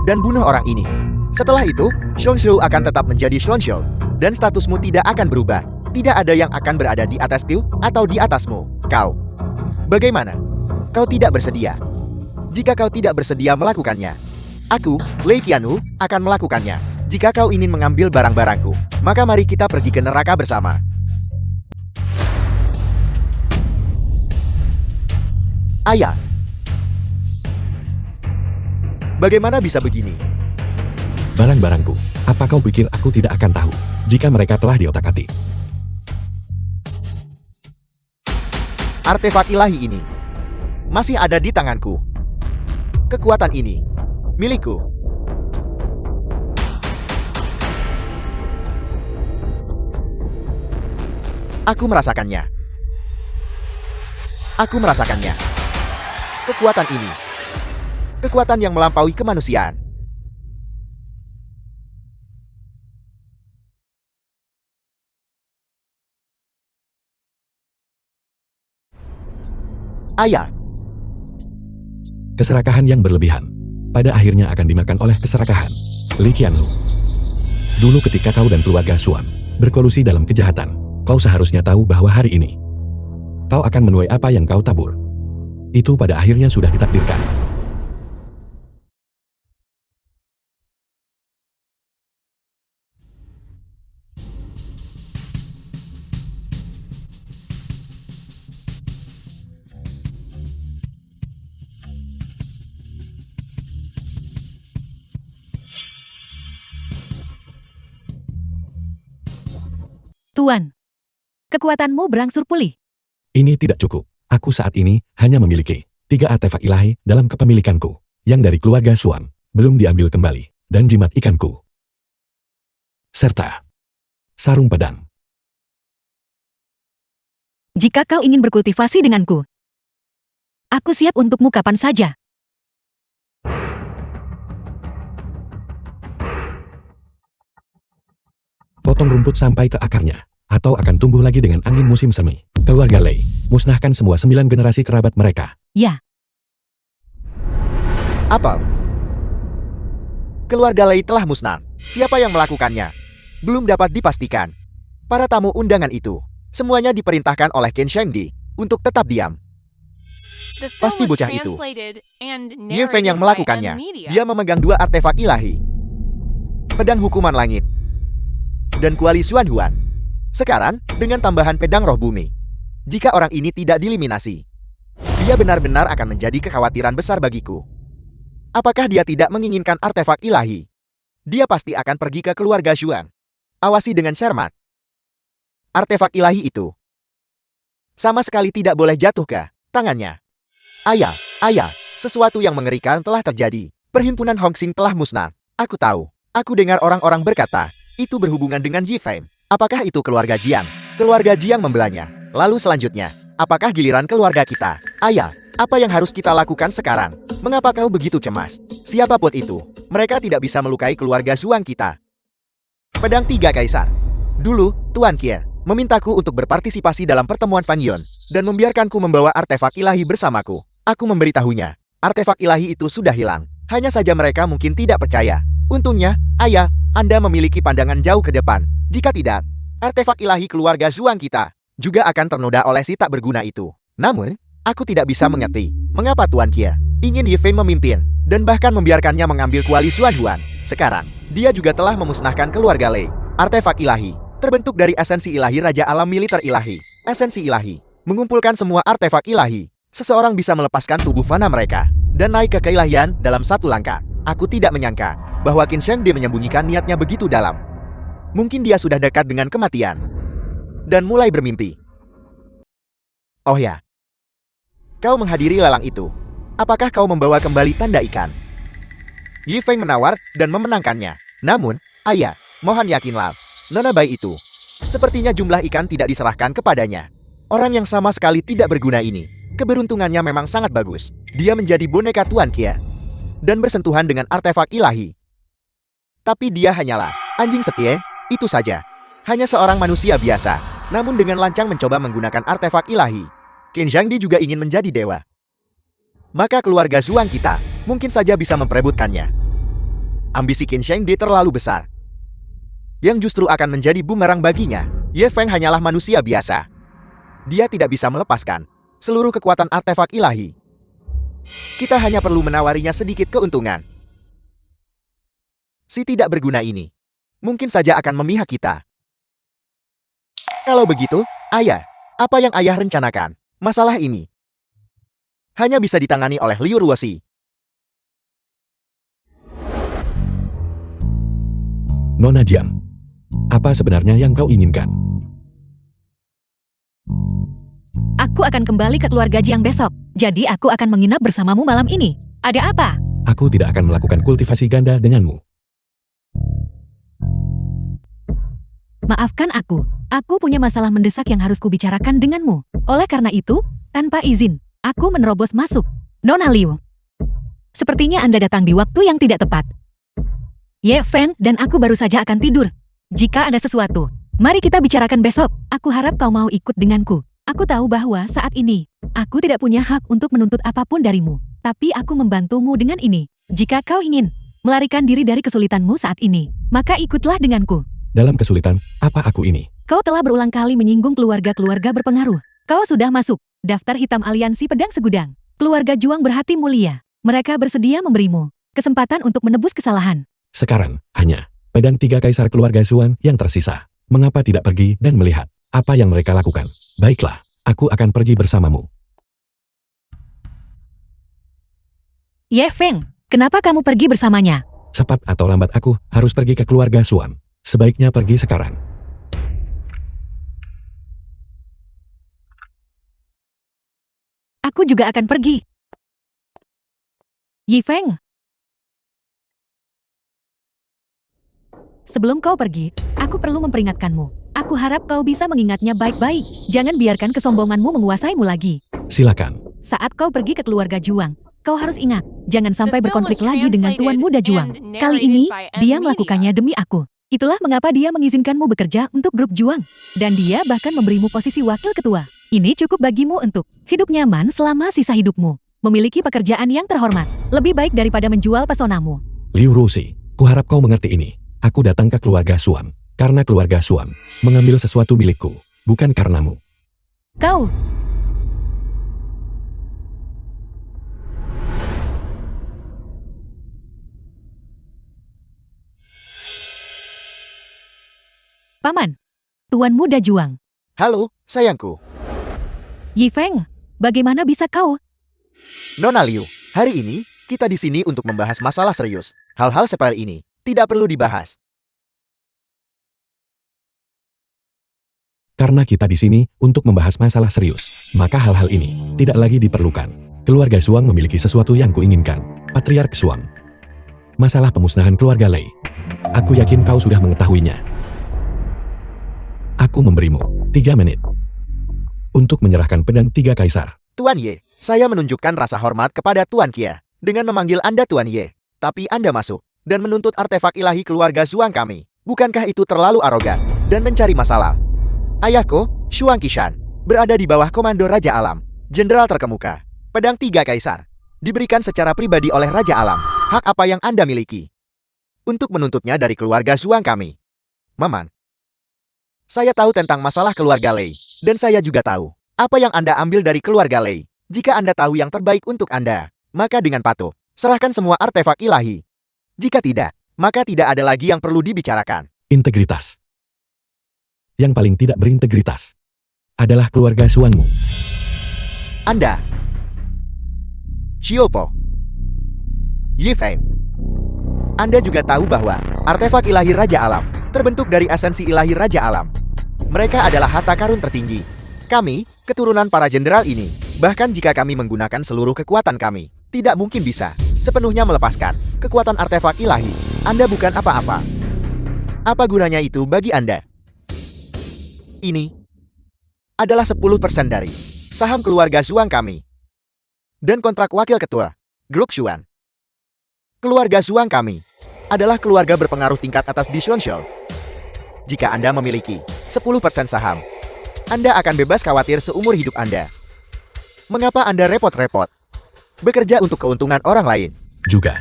dan bunuh orang ini? Setelah itu, Xuanzhou akan tetap menjadi Xuanzhou, dan statusmu tidak akan berubah. Tidak ada yang akan berada di atasku atau di atasmu. Kau, bagaimana? Kau tidak bersedia. Jika kau tidak bersedia melakukannya, aku, Lei Qianwu, akan melakukannya. Jika kau ingin mengambil barang-barangku, maka mari kita pergi ke neraka bersama. Ayah. Bagaimana bisa begini? Barang-barangku, apa kau pikir aku tidak akan tahu jika mereka telah diotak-atik? Artefak ilahi ini masih ada di tanganku. Kekuatan ini milikku. Aku merasakannya. Aku merasakannya. Kekuatan ini. Kekuatan yang melampaui kemanusiaan. Ayah. Keserakahan yang berlebihan pada akhirnya akan dimakan oleh keserakahan. Lei Qianwu. Dulu ketika kau dan keluarga Xuan berkolusi dalam kejahatan, kau seharusnya tahu bahwa hari ini kau akan menuai apa yang kau tabur. Itu pada akhirnya sudah ditakdirkan. Tuan, kekuatanmu berangsur pulih. Ini tidak cukup. Aku saat ini hanya memiliki 3 artefak ilahi dalam kepemilikanku, yang dari keluarga Xuan belum diambil kembali, dan jimat ikanku, serta sarung pedang. Jika kau ingin berkultivasi denganku, aku siap untukmu kapan saja. Potong rumput sampai ke akarnya, atau akan tumbuh lagi dengan angin musim semi. Keluarga Lei, musnahkan semua 9 generasi kerabat mereka. Ya, Apel. Keluarga Lei telah musnah. Siapa yang melakukannya? Belum dapat dipastikan. Para tamu undangan itu, semuanya diperintahkan oleh Qin Shengdi untuk tetap diam. Pasti bocah itu. Ye Feng yang melakukannya. Dia memegang 2 artefak ilahi. Pedang hukuman langit. Dan kuali Xuan Huan. Sekarang, dengan tambahan pedang roh bumi. Jika orang ini tidak dieliminasi, dia benar-benar akan menjadi kekhawatiran besar bagiku. Apakah dia tidak menginginkan artefak ilahi? Dia pasti akan pergi ke keluarga Xuan. Awasi dengan cermat. Artefak ilahi itu sama sekali tidak boleh jatuh ke tangannya. Ayah, sesuatu yang mengerikan telah terjadi. Perhimpunan Hongsing telah musnah. Aku tahu. Aku dengar orang-orang berkata, itu berhubungan dengan Ye Feng. Apakah itu keluarga Jiang? Keluarga Jiang membelanya. Lalu selanjutnya, apakah giliran keluarga kita? Ayah, apa yang harus kita lakukan sekarang? Mengapa kau begitu cemas? Siapapun itu, mereka tidak bisa melukai keluarga Zhuang kita. Pedang 3 Kaisar. Dulu, Tuan Qian memintaku untuk berpartisipasi dalam pertemuan Fan Yun, dan membiarkanku membawa artefak ilahi bersamaku. Aku memberitahunya, artefak ilahi itu sudah hilang. Hanya saja mereka mungkin tidak percaya. Untungnya, ayah, Anda memiliki pandangan jauh ke depan. Jika tidak, artefak ilahi keluarga Zhuang kita juga akan ternoda oleh si tak berguna itu. Namun, aku tidak bisa mengerti mengapa Tuan Qian ingin Ye Feng memimpin dan bahkan membiarkannya mengambil kuali Xuan Huan. Sekarang, dia juga telah memusnahkan keluarga Lei. Artefak ilahi terbentuk dari esensi ilahi Raja Alam Militer Ilahi. Esensi ilahi mengumpulkan semua artefak ilahi. Seseorang bisa melepaskan tubuh fana mereka dan naik ke keilahian dalam satu langkah. Aku tidak menyangka bahwa Qin Shengdi menyembunyikan niatnya begitu dalam. Mungkin dia sudah dekat dengan kematian dan mulai bermimpi. Oh ya, kau menghadiri lelang itu. Apakah kau membawa kembali tanda ikan? Ye Feng menawar dan memenangkannya. Namun, ayah, mohon yakinlah, nona bayi itu, sepertinya jumlah ikan tidak diserahkan kepadanya. Orang yang sama sekali tidak berguna ini, keberuntungannya memang sangat bagus. Dia menjadi boneka Tuan Qian dan bersentuhan dengan artefak ilahi. Tapi dia hanyalah anjing setia, itu saja. Hanya seorang manusia biasa, namun dengan lancang mencoba menggunakan artefak ilahi. Qin Zhangdi juga ingin menjadi dewa. Maka keluarga Zhuang kita mungkin saja bisa memperebutkannya. Ambisi Qin Zhangdi terlalu besar, yang justru akan menjadi bumerang baginya. Ye Feng hanyalah manusia biasa. Dia tidak bisa melepaskan seluruh kekuatan artefak ilahi. Kita hanya perlu menawarinya sedikit keuntungan. Si tidak berguna ini mungkin saja akan memihak kita. Kalau begitu, ayah, apa yang ayah rencanakan? Masalah ini hanya bisa ditangani oleh Liu Ruoxi. Nona Jiang, apa sebenarnya yang kau inginkan? Aku akan kembali ke keluarga Jiang besok. Jadi aku akan menginap bersamamu malam ini. Ada apa? Aku tidak akan melakukan kultivasi ganda denganmu. Maafkan aku. Aku punya masalah mendesak yang harus kubicarakan denganmu. Oleh karena itu, tanpa izin, aku menerobos masuk. Nona Liu, sepertinya Anda datang di waktu yang tidak tepat. Ye Feng dan aku baru saja akan tidur. Jika ada sesuatu, mari kita bicarakan besok. Aku harap kau mau ikut denganku. Aku tahu bahwa saat ini, aku tidak punya hak untuk menuntut apapun darimu. Tapi aku membantumu dengan ini. Jika kau ingin melarikan diri dari kesulitanmu saat ini, maka ikutlah denganku. Dalam kesulitan, apa aku ini? Kau telah berulang kali menyinggung keluarga-keluarga berpengaruh. Kau sudah masuk daftar hitam aliansi pedang segudang. Keluarga Juang berhati mulia. Mereka bersedia memberimu kesempatan untuk menebus kesalahan. Sekarang, hanya pedang 3 kaisar keluarga Zhuang yang tersisa. Mengapa tidak pergi dan melihat apa yang mereka lakukan? Baiklah, aku akan pergi bersamamu. Ye Feng, kenapa kamu pergi bersamanya? Cepat atau lambat aku harus pergi ke keluarga Zhuang. Sebaiknya pergi sekarang. Aku juga akan pergi. Yi Feng, sebelum kau pergi, aku perlu memperingatkanmu. Aku harap kau bisa mengingatnya baik-baik. Jangan biarkan kesombonganmu menguasaimu lagi. Silakan. Saat kau pergi ke keluarga Juang, kau harus ingat, jangan sampai berkonflik lagi dengan Tuan Muda Juang. Kali ini, dia melakukannya demi aku. Itulah mengapa dia mengizinkanmu bekerja untuk grup Juang. Dan dia bahkan memberimu posisi wakil ketua. Ini cukup bagimu untuk hidup nyaman selama sisa hidupmu. Memiliki pekerjaan yang terhormat. Lebih baik daripada menjual pesonamu. Liu Ruoxi, kuharap kau mengerti ini. Aku datang ke keluarga Zhuang karena keluarga Zhuang mengambil sesuatu milikku, bukan karenamu. Kau... Paman, Tuan Muda Juang. Halo, sayangku. Yi Feng, bagaimana bisa kau? Nona Liu, hari ini kita di sini untuk membahas masalah serius. Hal-hal sepele ini tidak perlu dibahas. Karena kita di sini untuk membahas masalah serius, maka hal-hal ini tidak lagi diperlukan. Keluarga Zhuang memiliki sesuatu yang kuinginkan. Patriark Zhuang. Masalah pemusnahan keluarga Lei. Aku yakin kau sudah mengetahuinya. Aku memberimu 3 menit untuk menyerahkan pedang 3 kaisar. Tuan Ye, saya menunjukkan rasa hormat kepada Tuan Kia dengan memanggil Anda Tuan Ye. Tapi Anda masuk dan menuntut artefak ilahi keluarga Zhuang kami. Bukankah itu terlalu arogan dan mencari masalah? Ayahku, Shuang Qishan, berada di bawah komando Raja Alam, jenderal terkemuka. Pedang 3 kaisar diberikan secara pribadi oleh Raja Alam. Hak apa yang Anda miliki untuk menuntutnya dari keluarga Zhuang kami? Maman, saya tahu tentang masalah keluarga Lei, dan saya juga tahu apa yang Anda ambil dari keluarga Lei. Jika Anda tahu yang terbaik untuk Anda, maka dengan patuh, serahkan semua artefak ilahi. Jika tidak, maka tidak ada lagi yang perlu dibicarakan. Integritas. Yang paling tidak berintegritas adalah keluarga Zhuangmu. Anda, Xiaopo, Yi Feng, Anda juga tahu bahwa artefak ilahi Raja Alam terbentuk dari esensi ilahi Raja Alam. Mereka adalah harta karun tertinggi. Kami, keturunan para jenderal ini, bahkan jika kami menggunakan seluruh kekuatan kami, tidak mungkin bisa sepenuhnya melepaskan kekuatan artefak ilahi. Anda bukan apa-apa. Apa gunanya itu bagi Anda? Ini adalah 10% dari saham keluarga Zhuang kami. Dan kontrak wakil ketua, Grup Xuan. Keluarga Zhuang kami adalah keluarga berpengaruh tingkat atas di Xuanzhou. Jika Anda memiliki 10% saham, Anda akan bebas khawatir seumur hidup Anda. Mengapa Anda repot-repot bekerja untuk keuntungan orang lain? Juga.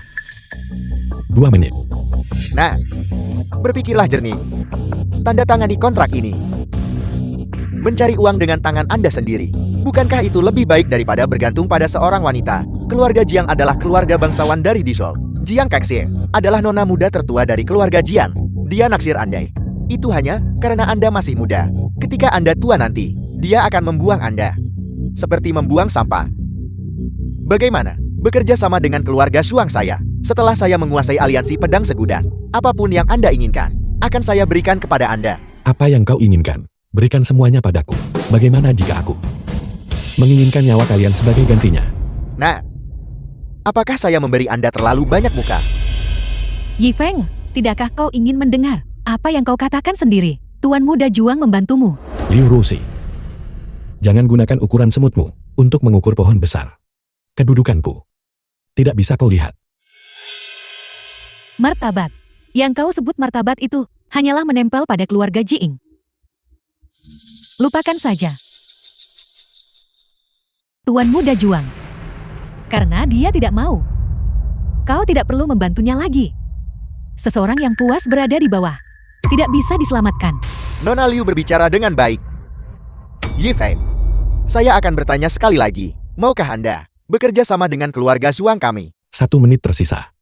2 menit. Nah, berpikirlah jernih. Tanda tangani kontrak ini. Mencari uang dengan tangan Anda sendiri. Bukankah itu lebih baik daripada bergantung pada seorang wanita? Keluarga Jiang adalah keluarga bangsawan dari Disol. Jiang Kexie adalah nona muda tertua dari keluarga Jiang. Dia naksir Anda. Itu hanya karena Anda masih muda. Ketika Anda tua nanti, dia akan membuang Anda. Seperti membuang sampah. Bagaimana? Bekerja sama dengan keluarga Shuang saya. Setelah saya menguasai aliansi pedang segudan, apapun yang Anda inginkan, akan saya berikan kepada Anda. Apa yang kau inginkan? Berikan semuanya padaku. Bagaimana jika aku menginginkan nyawa kalian sebagai gantinya? Nah, apakah saya memberi Anda terlalu banyak muka? Yifeng, tidakkah kau ingin mendengar apa yang kau katakan sendiri? Tuan Muda Juang membantumu. Liu Rusi. Jangan gunakan ukuran semutmu untuk mengukur pohon besar. Kedudukanku tidak bisa kau lihat. Martabat. Yang kau sebut martabat itu hanyalah menempel pada keluarga Jiing. Lupakan saja. Tuan Muda Juang. Karena dia tidak mau. Kau tidak perlu membantunya lagi. Seseorang yang puas berada di bawah. Tidak bisa diselamatkan. Nona Liu berbicara dengan baik. Yifeng, saya akan bertanya sekali lagi. Maukah Anda bekerja sama dengan keluarga Shuang kami? 1 menit tersisa.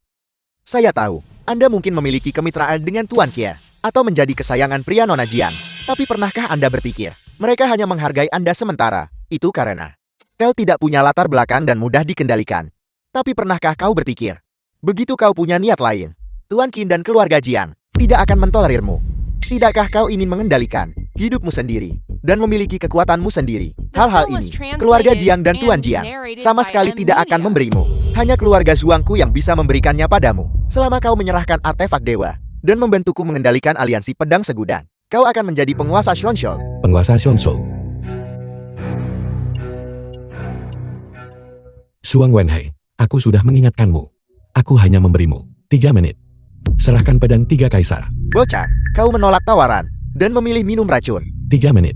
Saya tahu, Anda mungkin memiliki kemitraan dengan Tuan Kia, atau menjadi kesayangan pria Nona Jiang. Tapi pernahkah Anda berpikir, mereka hanya menghargai Anda sementara? Itu karena kau tidak punya latar belakang dan mudah dikendalikan. Tapi pernahkah kau berpikir, begitu kau punya niat lain, Tuan Qin dan keluarga Jiang tidak akan mentolerirmu? Tidakkah kau ingin mengendalikan hidupmu sendiri dan memiliki kekuatanmu sendiri? Hal-hal ini, keluarga Jiang dan Tuan Jiang sama sekali tidak akan memberimu. Hanya keluarga Zhuangku yang bisa memberikannya padamu. Selama kau menyerahkan artefak dewa dan membantuku mengendalikan aliansi pedang segudan, kau akan menjadi penguasa Xuanzhou. Penguasa Xuanzhou. Shuang Wenhei, aku sudah mengingatkanmu. Aku hanya memberimu 3 menit. Serahkan pedang 3 kaisar. Bocah, kau menolak tawaran dan memilih minum racun. 3 menit.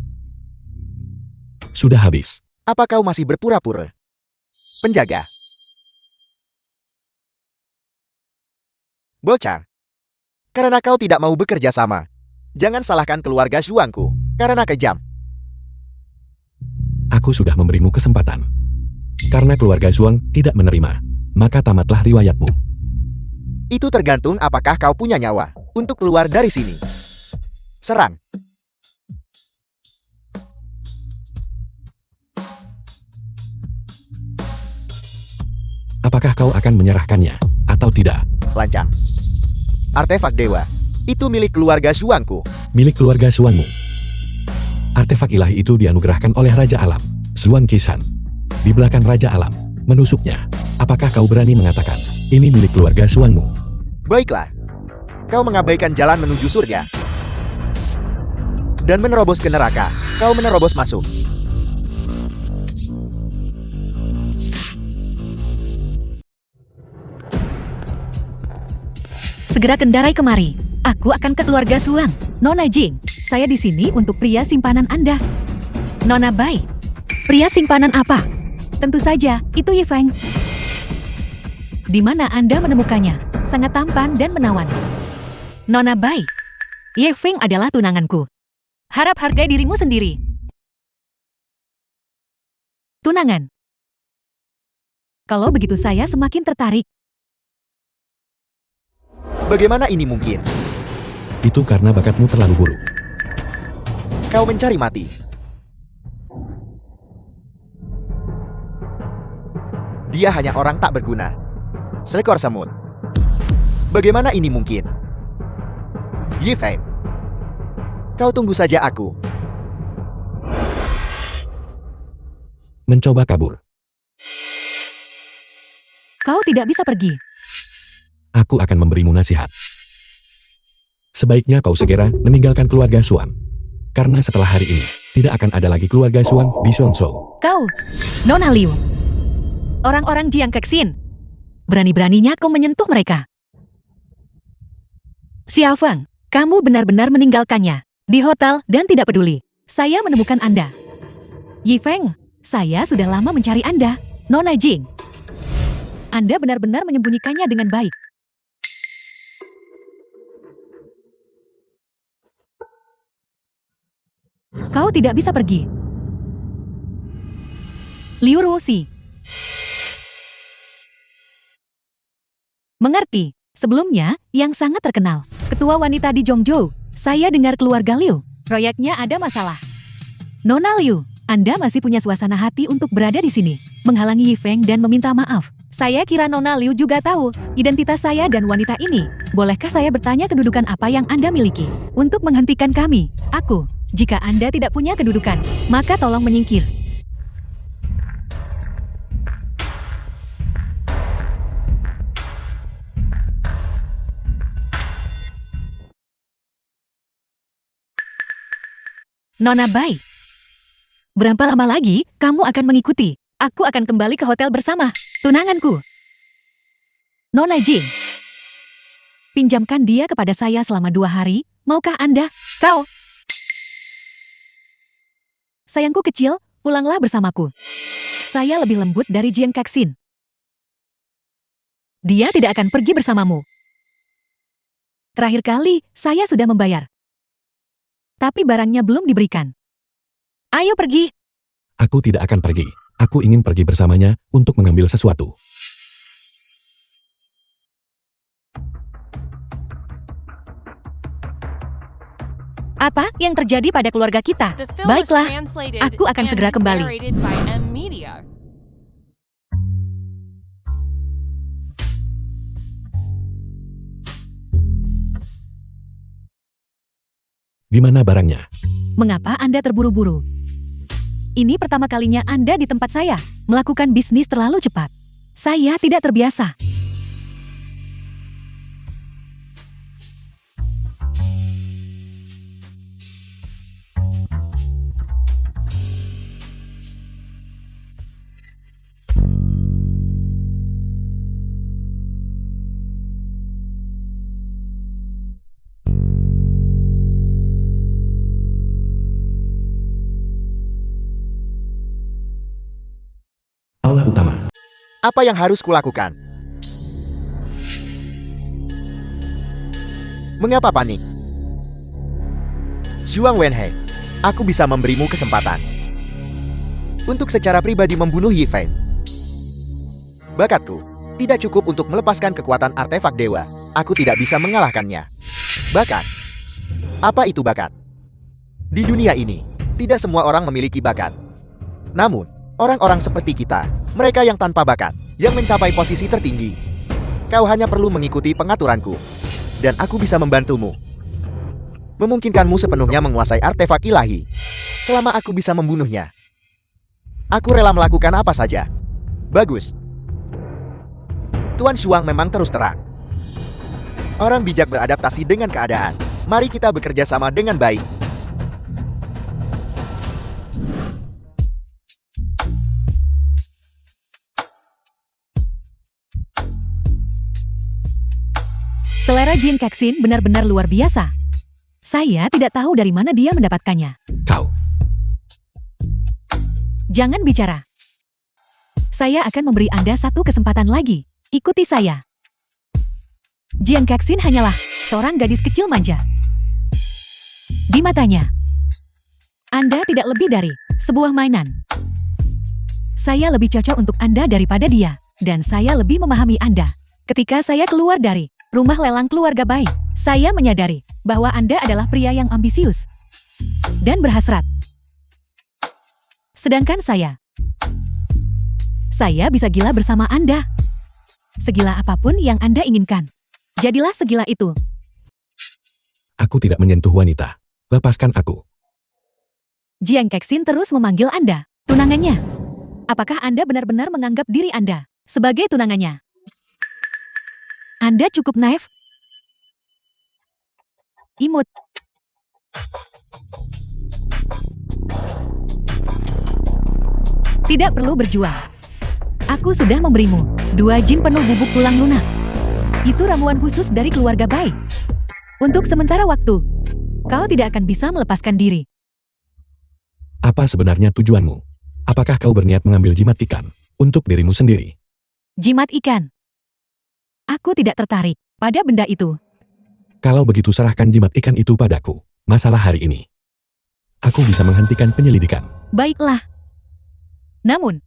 Sudah habis. Apa kau masih berpura-pura? Penjaga. Bocah, karena kau tidak mau bekerja sama, jangan salahkan keluarga Zhuangku karena kejam. Aku sudah memberimu kesempatan. Karena keluarga Zhuang tidak menerima, maka tamatlah riwayatmu. Itu tergantung apakah kau punya nyawa untuk keluar dari sini. Serang. Apakah kau akan menyerahkannya atau tidak? Lancang. Artefak dewa. Itu milik keluarga Zhuangku. Milik keluarga Zhuangmu. Artefak ilahi itu dianugerahkan oleh Raja Alam, Zhuang Qisan. Di belakang Raja Alam, menusuknya. Apakah kau berani mengatakan, ini milik keluarga Zhuangmu? Baiklah. Kau mengabaikan jalan menuju surga. Dan menerobos ke neraka. Kau menerobos masuk. Segera kendarai kemari. Aku akan ke keluarga Shuang. Nona Jing, saya di sini untuk pria simpanan Anda. Nona Bai, pria simpanan apa? Tentu saja, itu Yifeng. Di mana Anda menemukannya? Sangat tampan dan menawan. Nona Bai, Yifeng adalah tunanganku. Harap hargai dirimu sendiri. Tunangan. Kalau begitu saya semakin tertarik. Bagaimana ini mungkin? Itu karena bakatmu terlalu buruk. Kau mencari mati. Dia hanya orang tak berguna. Seekor semut. Bagaimana ini mungkin? Yifeng, kau tunggu saja aku. Mencoba kabur. Kau tidak bisa pergi. Aku akan memberimu nasihat. Sebaiknya kau segera meninggalkan keluarga Shuang. Karena setelah hari ini, tidak akan ada lagi keluarga Shuang di Xuanzhou. Kau, Nona Liu. Orang-orang Jiang Kexin. Berani-beraninya kau menyentuh mereka. Xia Feng, Kamu benar-benar meninggalkannya di hotel dan tidak peduli. Saya menemukan Anda. Yifeng, saya sudah lama mencari Anda, Nona Jing. Anda benar-benar menyembunyikannya dengan baik. Kau tidak bisa pergi. Liu Ruoxi. Mengerti. Sebelumnya, yang sangat terkenal, ketua wanita di Zhongzhou. Saya dengar keluarga Liu, proyeknya ada masalah. Nona Liu, Anda masih punya suasana hati untuk berada di sini, menghalangi Yifeng dan meminta maaf. Saya kira Nona Liu juga tahu identitas saya dan wanita ini. Bolehkah saya bertanya kedudukan apa yang Anda miliki? Untuk menghentikan kami, aku. Jika Anda tidak punya kedudukan, maka tolong menyingkir. Nona Bai, berapa lama lagi kamu akan mengikuti? Aku akan kembali ke hotel bersama tunanganku. Nona Jing, pinjamkan dia kepada saya selama 2 hari. Maukah Anda? Kau. Sayangku kecil, pulanglah bersamaku. Saya lebih lembut dari Jian Kexin. Dia tidak akan pergi bersamamu. Terakhir kali, saya sudah membayar. Tapi barangnya belum diberikan. Ayo pergi. Aku tidak akan pergi. Aku ingin pergi bersamanya untuk mengambil sesuatu. Apa yang terjadi pada keluarga kita? The film was Baiklah, translated aku akan and segera kembali. narrated by M Media. Di mana barangnya? Mengapa Anda terburu-buru? Ini pertama kalinya Anda di tempat saya, melakukan bisnis terlalu cepat. Saya tidak terbiasa. Aula utama. Apa yang harus kulakukan? Mengapa panik? Zhuang Wenhei, aku bisa memberimu kesempatan untuk secara pribadi membunuh Yifeng. Bakatku tidak cukup untuk melepaskan kekuatan artefak dewa. Aku tidak bisa mengalahkannya. Bakat? Apa itu bakat? Di dunia ini, tidak semua orang memiliki bakat. Namun, orang-orang seperti kita, mereka yang tanpa bakat, yang mencapai posisi tertinggi. Kau hanya perlu mengikuti pengaturanku, dan aku bisa membantumu. Memungkinkanmu sepenuhnya menguasai artefak ilahi. Selama aku bisa membunuhnya, aku rela melakukan apa saja. Bagus. Tuan Shuang memang terus terang. Orang bijak beradaptasi dengan keadaan. Mari kita bekerja sama dengan baik. Selera Jian Kexin benar-benar luar biasa. Saya tidak tahu dari mana dia mendapatkannya. Kau. Jangan bicara. Saya akan memberi Anda satu kesempatan lagi. Ikuti saya. Jian Kexin hanyalah seorang gadis kecil manja. Di matanya, Anda tidak lebih dari sebuah mainan. Saya lebih cocok untuk Anda daripada dia, dan saya lebih memahami Anda. Ketika saya keluar dari rumah lelang keluarga Bai, saya menyadari bahwa Anda adalah pria yang ambisius dan berhasrat. Sedangkan saya bisa gila bersama Anda. Segila apapun yang Anda inginkan, jadilah segila itu. Aku tidak menyentuh wanita. Lepaskan aku. Jian Kexin terus memanggil Anda tunangannya. Apakah Anda benar-benar menganggap diri Anda sebagai tunangannya? Anda cukup naif. Imut. Tidak perlu berjuang. Aku sudah memberimu 2 jin penuh bubuk tulang lunak. Itu ramuan khusus dari keluarga Bai. Untuk sementara waktu, kau tidak akan bisa melepaskan diri. Apa sebenarnya tujuanmu? Apakah kau berniat mengambil jimat ikan untuk dirimu sendiri? Jimat ikan. Aku tidak tertarik pada benda itu. Kalau begitu serahkan jimat ikan itu padaku. Masalah hari ini. Aku bisa menghentikan penyelidikan. Baiklah. Namun,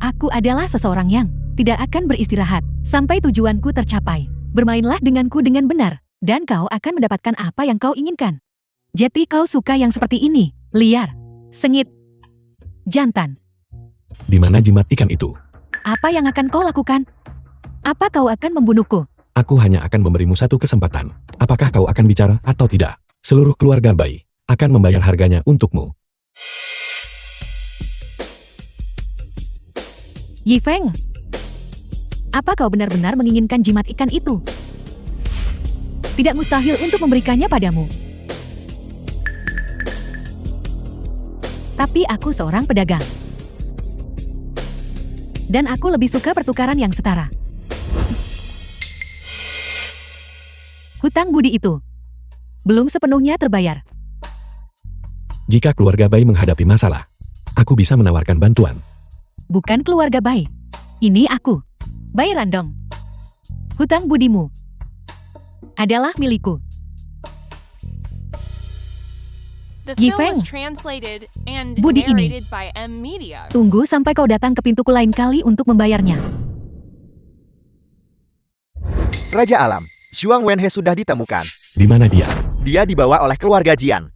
aku adalah seseorang yang tidak akan beristirahat sampai tujuanku tercapai. Bermainlah denganku dengan benar, dan kau akan mendapatkan apa yang kau inginkan. Jadi kau suka yang seperti ini, liar, sengit, jantan. Di mana jimat ikan itu? Apa yang akan kau lakukan? Apa kau akan membunuhku? Aku hanya akan memberimu satu kesempatan. Apakah kau akan bicara atau tidak? Seluruh keluarga Bai akan membayar harganya untukmu. Yi Feng, apa kau benar-benar menginginkan jimat ikan itu? Tidak mustahil untuk memberikannya padamu. Tapi aku seorang pedagang. Dan aku lebih suka pertukaran yang setara. Hutang budi itu belum sepenuhnya terbayar. Jika keluarga Bai menghadapi masalah, aku bisa menawarkan bantuan. Bukan keluarga Bai. Ini aku, Bai Randong. Hutang budimu adalah milikku. The Yi film was Feng. translated and Budi ini. narrated by M Media. Tunggu sampai kau datang ke pintuku lain kali untuk membayarnya. Raja Alam, Zhuang Wenhe sudah ditemukan. Di mana dia? Dia dibawa oleh keluarga Jian.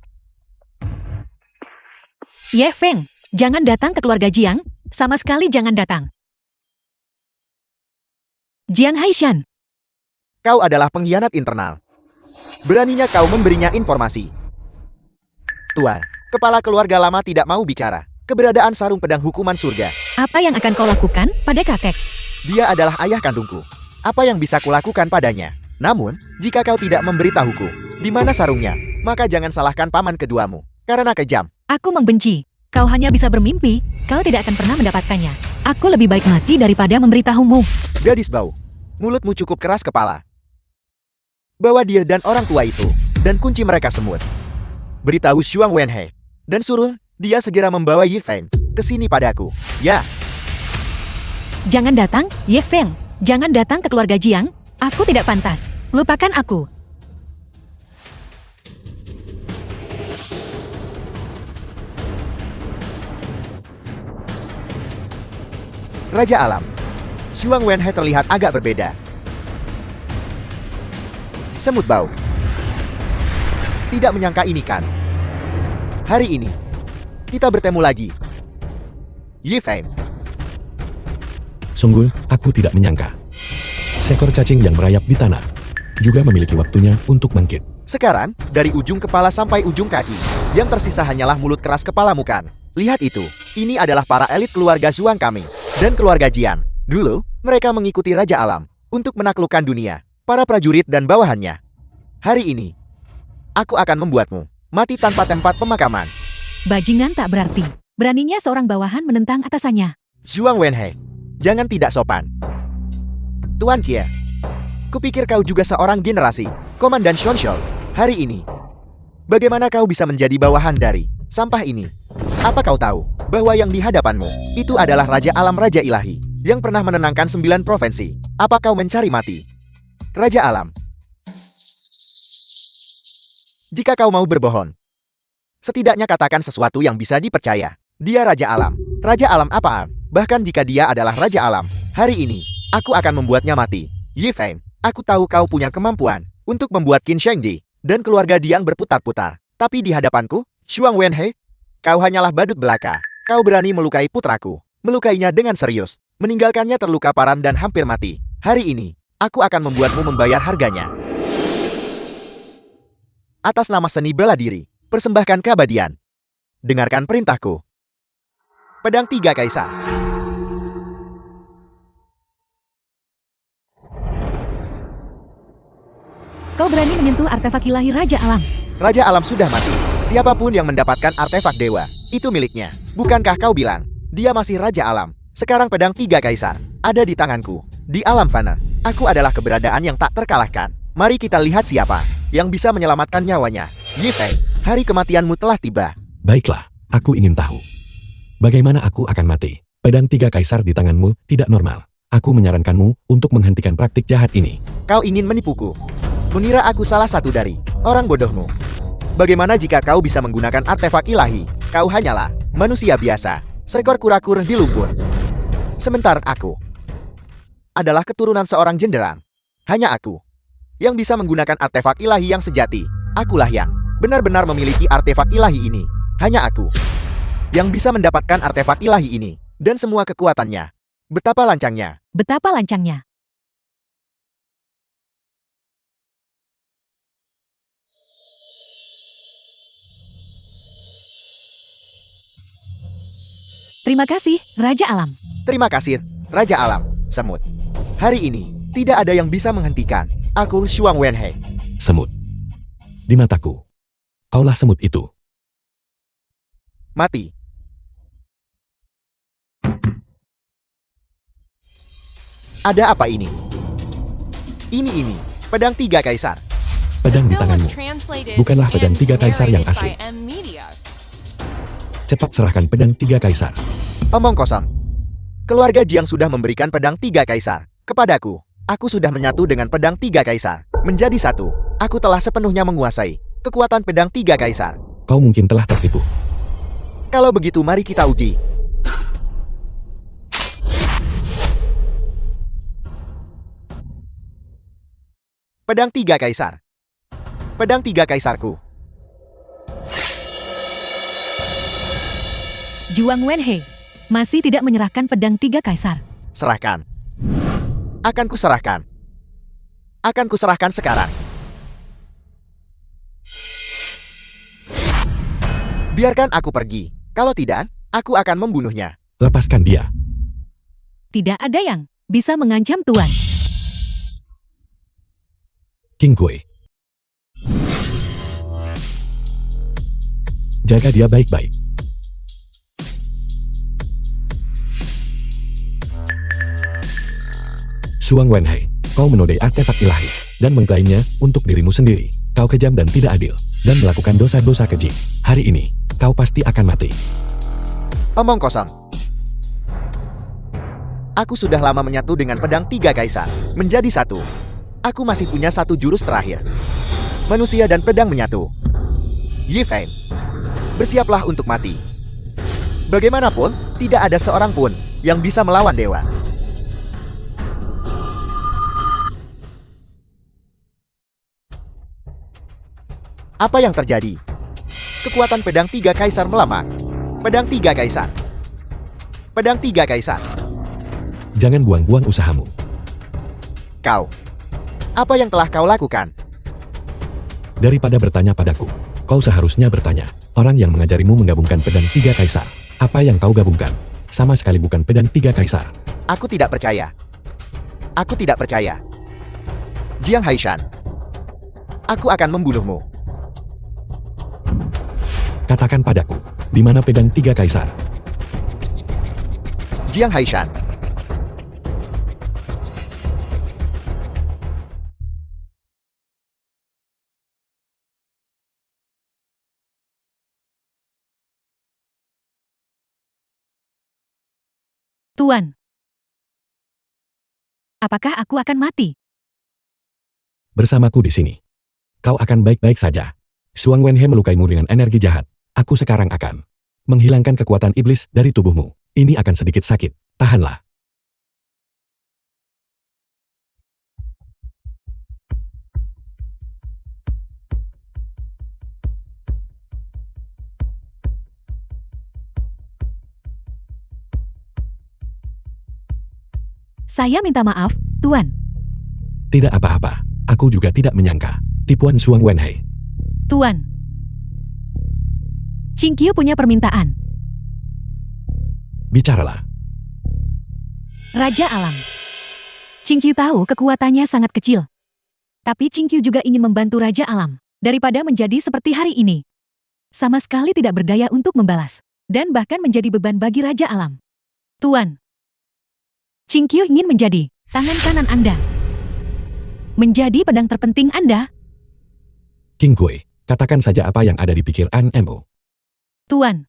Ye Feng, jangan datang ke keluarga Jiang. Sama sekali jangan datang. Jiang Haishan, Kau adalah pengkhianat internal. Beraninya kau memberinya informasi. Tuan, kepala keluarga lama tidak mau bicara. Keberadaan sarung pedang hukuman surga. apa yang akan kau lakukan pada kakek? Dia adalah ayah kandungku. Apa yang bisa kulakukan padanya? Namun, jika kau tidak memberitahuku, di mana sarungnya, maka jangan salahkan paman keduamu. Karena kejam. Aku membenci. Kau hanya bisa bermimpi. Kau tidak akan pernah mendapatkannya. Aku lebih baik mati daripada memberitahumu. Gadis bau. Mulutmu cukup keras kepala. Bawa dia dan orang tua itu, dan kunci mereka semut. Beritahu Zhuang Wenhe, dan suruh dia segera membawa Yi Feng ke sini padaku. Ya, Jangan datang, Ye Feng. Jangan datang ke keluarga Jiang. Aku tidak pantas. Lupakan aku. Raja Alam. Zhuang Wenhe terlihat agak berbeda. Semut bau. Tidak menyangka ini kan. Hari ini, kita bertemu lagi. Yi Feng. Sungguh, aku tidak menyangka. Seekor cacing yang merayap di tanah juga memiliki waktunya untuk bangkit. Sekarang, dari ujung kepala sampai ujung kaki, yang tersisa hanyalah mulut keras kepalamu kan. Lihat itu, ini adalah para elit keluarga Zhuang kami, dan keluarga Jian. Dulu, mereka mengikuti Raja Alam, untuk menaklukkan dunia, para prajurit dan bawahannya. Hari ini, aku akan membuatmu mati tanpa tempat pemakaman. Bajingan tak berarti. Beraninya seorang bawahan menentang atasannya. Zhuang Wenhe, jangan tidak sopan. Tuan Kia, kupikir kau juga seorang generasi, Komandan Shonshol. Hari ini, bagaimana kau bisa menjadi bawahan dari sampah ini? Apa kau tahu bahwa yang di hadapanmu itu adalah Raja Alam Raja Ilahi yang pernah menenangkan 9 provinsi? Apa kau mencari mati? Raja Alam. Jika kau mau berbohong, setidaknya katakan sesuatu yang bisa dipercaya. Dia Raja Alam. Raja Alam apaan? Bahkan jika dia adalah Raja Alam, hari ini, aku akan membuatnya mati. Yi Feng, aku tahu kau punya kemampuan untuk membuat Qin Shengdi dan keluarga Diang berputar-putar. Tapi di hadapanku, Zhuang Wenhe, kau hanyalah badut belaka. Kau berani melukai putraku. Melukainya dengan serius. Meninggalkannya terluka parah dan hampir mati. Hari ini, aku akan membuatmu membayar harganya. Atas nama seni bela diri, persembahkan keabadian. Dengarkan perintahku. Pedang 3 Kaisar. Kau berani menyentuh artefak ilahi Raja Alam. Raja Alam sudah mati. Siapapun yang mendapatkan artefak dewa, Itu miliknya. Bukankah kau bilang, dia masih Raja Alam? Sekarang pedang tiga kaisar ada di tanganku. Di alam fana, aku adalah keberadaan yang tak terkalahkan. Mari kita lihat siapa yang bisa menyelamatkan nyawanya. Yi Feng, hari kematianmu telah tiba. Baiklah, aku ingin tahu. Bagaimana aku akan mati? Pedang tiga kaisar di tanganmu tidak normal. Aku menyarankanmu untuk menghentikan praktik jahat ini. Kau ingin menipuku? Mengira aku salah satu dari orang bodohmu. Bagaimana jika kau bisa menggunakan artefak ilahi? Kau hanyalah manusia biasa, seekor kura-kura di lumpur. Sementara aku adalah keturunan seorang jenderang. Hanya aku yang bisa menggunakan artefak ilahi yang sejati. Akulah yang benar-benar memiliki artefak ilahi ini. Hanya aku yang bisa mendapatkan artefak ilahi ini dan semua kekuatannya. Betapa lancangnya. Betapa lancangnya. Terima kasih, Raja Alam. Terima kasih, Raja Alam. Semut. Hari ini, tidak ada yang bisa menghentikan aku, Shuang Wenhei. Semut. Di mataku, kaulah semut itu. Mati. Ada apa ini? Ini, pedang tiga kaisar. Pedang di The film was tanganmu. translated Bukanlah pedang and tiga kaisar yang narrated asli. by M Media. Cepat serahkan pedang tiga kaisar. Omong kosong. Keluarga Jiang sudah memberikan pedang tiga kaisar kepadaku. Aku sudah menyatu dengan pedang tiga kaisar menjadi satu. Aku telah sepenuhnya menguasai kekuatan pedang tiga kaisar. Kau mungkin telah tertipu. Kalau begitu mari kita uji. Pedang tiga kaisar. Pedang tiga kaisarku. Juang Wenhei masih tidak menyerahkan pedang tiga kaisar. Serahkan. Akan kuserahkan. Akan kuserahkan sekarang. Biarkan aku pergi. Kalau tidak, aku akan membunuhnya. Lepaskan dia. Tidak ada yang bisa mengancam Tuan. King Kui. Jaga dia baik-baik. Shuang Wenhei, kau menodai artefak ilahi dan mengklaimnya untuk dirimu sendiri. Kau kejam dan tidak adil dan melakukan dosa-dosa keji. Hari ini, kau pasti akan mati. Omong kosong. Aku sudah lama menyatu dengan pedang tiga kaisar menjadi satu. Aku masih punya satu jurus terakhir. Manusia dan pedang menyatu. Yi Feng, bersiaplah untuk mati. Bagaimanapun, tidak ada seorang pun yang bisa melawan dewa. Apa yang terjadi? Kekuatan pedang tiga kaisar melemah. Pedang tiga kaisar. Pedang tiga kaisar. Jangan buang-buang usahamu. Kau. Apa yang telah kau lakukan? Daripada bertanya padaku, kau seharusnya bertanya. Orang yang mengajarimu menggabungkan pedang tiga kaisar. Apa yang kau gabungkan? Sama sekali bukan pedang tiga kaisar. Aku tidak percaya. Aku tidak percaya. Jiang Haishan. Aku akan membunuhmu. Katakan padaku, di mana pedang tiga kaisar? Jiang Haishan. Tuan. Apakah aku akan mati? Bersamaku di sini. Kau akan baik-baik saja. Shuang Wenhei melukaimu dengan energi jahat. Aku sekarang akan menghilangkan kekuatan iblis dari tubuhmu. Ini akan sedikit sakit. Tahanlah. Saya minta maaf, Tuan. Tidak apa-apa. Aku juga tidak menyangka. Tipuan Shuang Wenhei. Tuan. Qingqiu punya permintaan. Bicaralah. Raja Alam. Qingqiu tahu kekuatannya sangat kecil. Tapi Qingqiu juga ingin membantu Raja Alam. Daripada menjadi seperti hari ini. Sama sekali tidak berdaya untuk membalas. dan bahkan menjadi beban bagi Raja Alam. Tuan, Qingqiu ingin menjadi tangan kanan Anda. Menjadi pedang terpenting Anda. King Kui, katakan saja apa yang ada di pikiranmu. Tuan,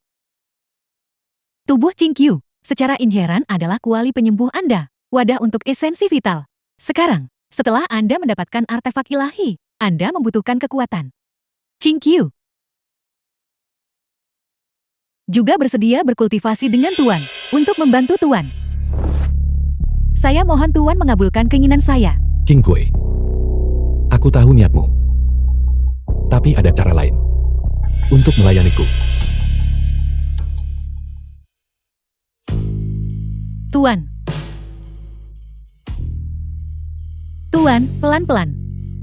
tubuh Qingqiu secara inheran adalah kuali penyembuh Anda, wadah untuk esensi vital. Sekarang, setelah Anda mendapatkan artefak ilahi, Anda membutuhkan kekuatan. Qingqiu juga bersedia berkultivasi dengan Tuan untuk membantu Tuan. Saya mohon Tuan mengabulkan keinginan saya. King Kui, aku tahu niatmu. Tapi ada cara lain untuk melayaniku. Tuan. Tuan, pelan-pelan.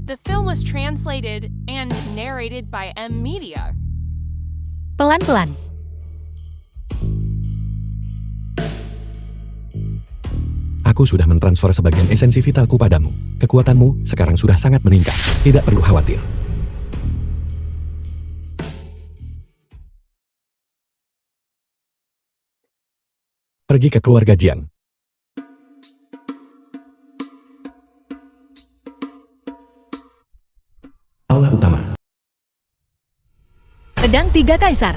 The film was translated and narrated by M Media. Pelan-pelan. Aku sudah mentransfer sebagian esensi vitalku padamu. Kekuatanmu sekarang sudah sangat meningkat. Tidak perlu khawatir. Pergi ke keluarga Jiang. Aula utama. Pedang Tiga Kaisar.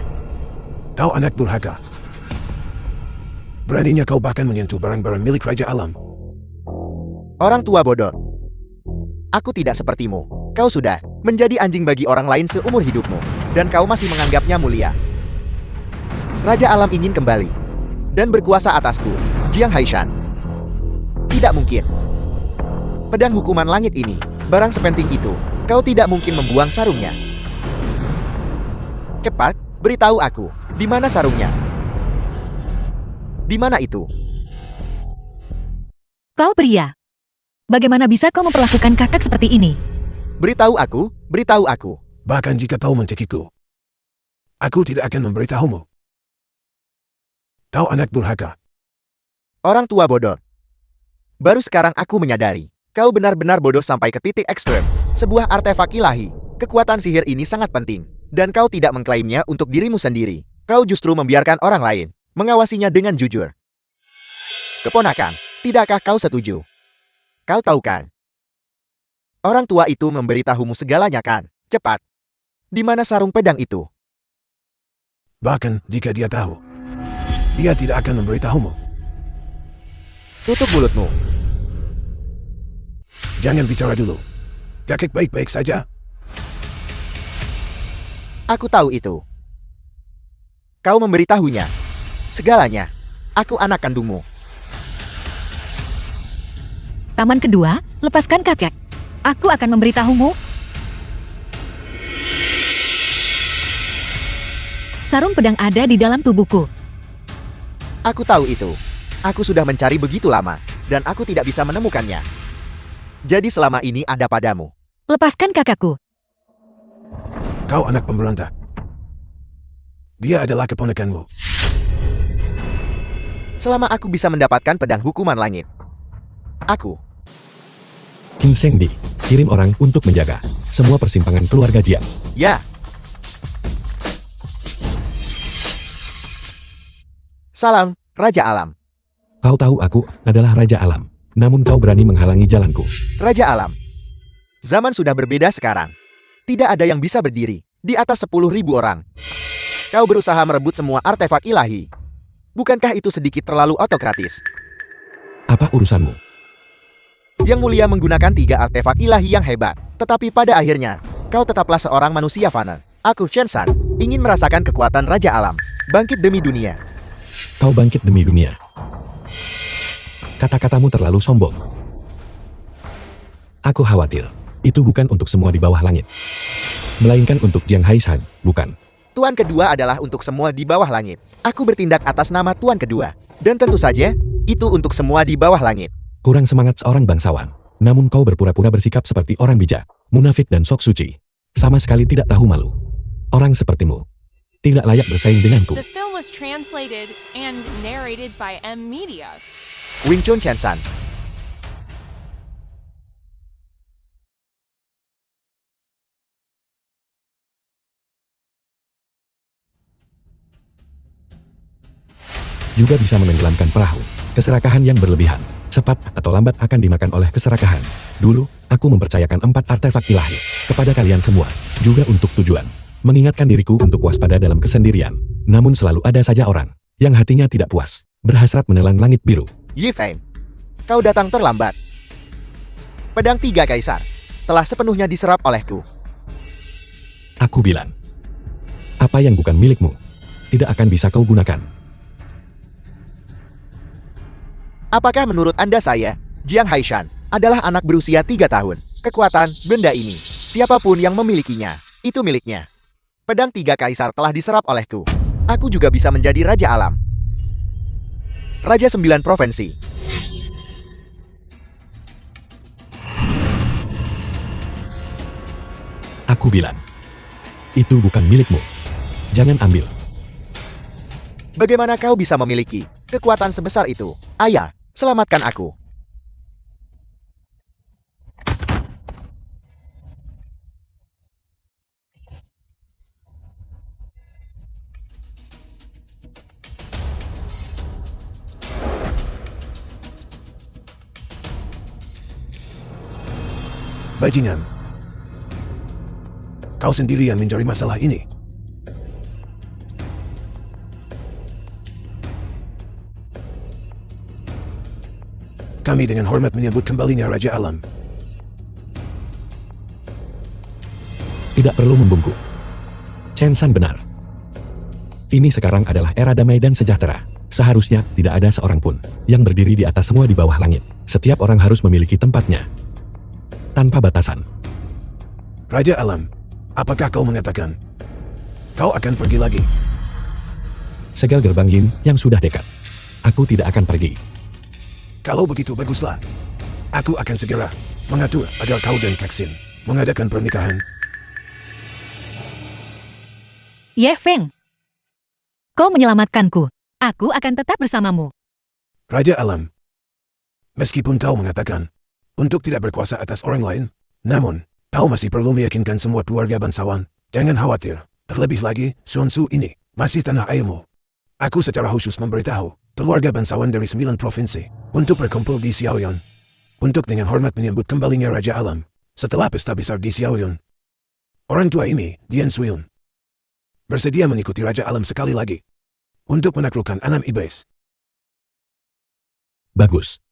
Kau anak durhaka. Beraninya kau bahkan menyentuh barang-barang milik Raja Alam. Orang tua bodoh. Aku tidak sepertimu. Kau sudah menjadi anjing bagi orang lain seumur hidupmu. Dan kau masih menganggapnya mulia. Raja Alam ingin kembali. Dan berkuasa atasku, Jiang Haishan. Tidak mungkin. Pedang hukuman langit ini, barang sepenting itu, kau tidak mungkin membuang sarungnya. Cepat, beritahu aku, di mana sarungnya? Di mana itu? Kau pria. Bagaimana bisa kau memperlakukan kakak seperti ini? Beritahu aku, beritahu aku. Bahkan jika kau mencekiku, aku tidak akan memberitahumu. Kau anak durhaka. Orang tua bodoh. Baru sekarang aku menyadari, kau benar-benar bodoh sampai ke titik ekstrem. Sebuah artefak ilahi, kekuatan sihir ini sangat penting. Dan kau tidak mengklaimnya untuk dirimu sendiri. Kau justru membiarkan orang lain mengawasinya dengan jujur. Keponakan, tidakkah kau setuju? Kau tahu kan? Orang tua itu memberitahumu segalanya kan? Cepat. Di mana sarung pedang itu? Bahkan jika dia tahu, dia tidak akan memberitahumu. Tutup mulutmu. Jangan bicara dulu. Kakek baik-baik saja. Aku tahu itu. Kau memberitahunya. Segalanya. Aku anak kandungmu. Taman kedua, lepaskan kakek. Aku akan memberitahumu. Sarung pedang ada di dalam tubuhku. Aku tahu itu. Aku sudah mencari begitu lama, dan aku tidak bisa menemukannya. Jadi selama ini ada padamu. Lepaskan kakakku. Kau anak pemberontak. Dia adalah keponakanmu. Selama aku bisa mendapatkan pedang hukuman langit. Aku. King Sengdi, kirim orang untuk menjaga semua persimpangan keluarga Jiang. Ya. Salam, Raja Alam. Kau tahu aku adalah Raja Alam, namun kau berani menghalangi jalanku. Raja Alam. Zaman sudah berbeda sekarang. Tidak ada yang bisa berdiri di atas 10.000 orang. Kau berusaha merebut semua artefak ilahi. Bukankah itu sedikit terlalu otokratis? Apa urusanmu? Yang Mulia menggunakan 3 artefak ilahi yang hebat. Tetapi pada akhirnya, kau tetaplah seorang manusia fana. Aku, Shen San, ingin merasakan kekuatan Raja Alam. Bangkit demi dunia. Kau bangkit demi dunia. Kata-katamu terlalu sombong. Aku khawatir, itu bukan untuk semua di bawah langit. Melainkan untuk Jiang Haishan, bukan? Tuan kedua adalah untuk semua di bawah langit. Aku bertindak atas nama Tuan kedua. Dan tentu saja, itu untuk semua di bawah langit. Kurang semangat seorang bangsawan. Namun kau berpura-pura bersikap seperti orang bijak, munafik dan sok suci. Sama sekali tidak tahu malu. Orang sepertimu tidak layak bersaing denganku. The film was translated and narrated by M Media. Wing Chun Chen San. juga bisa menenggelamkan perahu. Keserakahan yang berlebihan, cepat atau lambat akan dimakan oleh keserakahan. Dulu, aku mempercayakan 4 artefak ilahi kepada kalian semua, juga untuk tujuan mengingatkan diriku untuk waspada dalam kesendirian. Namun selalu ada saja orang yang hatinya tidak puas, berhasrat menelan langit biru. Yi Feng, kau datang terlambat. Pedang 3 Kaisar telah sepenuhnya diserap olehku. Aku bilang, apa yang bukan milikmu, tidak akan bisa kau gunakan. Apakah menurut Anda saya, Jiang Haishan, adalah anak berusia 3 tahun? Kekuatan benda ini, siapapun yang memilikinya, itu miliknya. Pedang 3 Kaisar telah diserap olehku. Aku juga bisa menjadi Raja Alam. Raja 9 Provinsi. Aku bilang, itu bukan milikmu. Jangan ambil. Bagaimana kau bisa memiliki kekuatan sebesar itu? Ayah, selamatkan aku. Bajingan. Kau sendiri yang mencari masalah ini. Kami dengan hormat menyambut kembalinya Raja Alam. Tidak perlu membungkuk. Chen San benar. Ini sekarang adalah era damai dan sejahtera. Seharusnya tidak ada seorang pun yang berdiri di atas semua di bawah langit. Setiap orang harus memiliki tempatnya, tanpa batasan. Raja Alam, apakah kau mengatakan kau akan pergi lagi? Segel gerbang Yin yang sudah dekat. Aku tidak akan pergi. Kalau begitu baguslah. Aku akan segera mengatur agar kau dan Kexin mengadakan pernikahan. Ye Feng, kau menyelamatkanku. Aku akan tetap bersamamu. Raja Alam, meskipun kau mengatakan untuk tidak berkuasa atas orang lain, namun kau masih perlu meyakinkan semua keluarga bangsawan. Jangan khawatir. Terlebih lagi, Sun Tzu ini masih tanah airmu. Aku secara khusus memberitahu keluarga bangsawan dari 9 provinsi untuk berkumpul di Xiaoyun untuk dengan hormat menyambut kembalinya Raja Alam setelah pesta besar di Xiaoyun. Orang tua ini, Dian Suyun, bersedia mengikuti Raja Alam sekali lagi untuk menaklukkan 6 iblis. Bagus.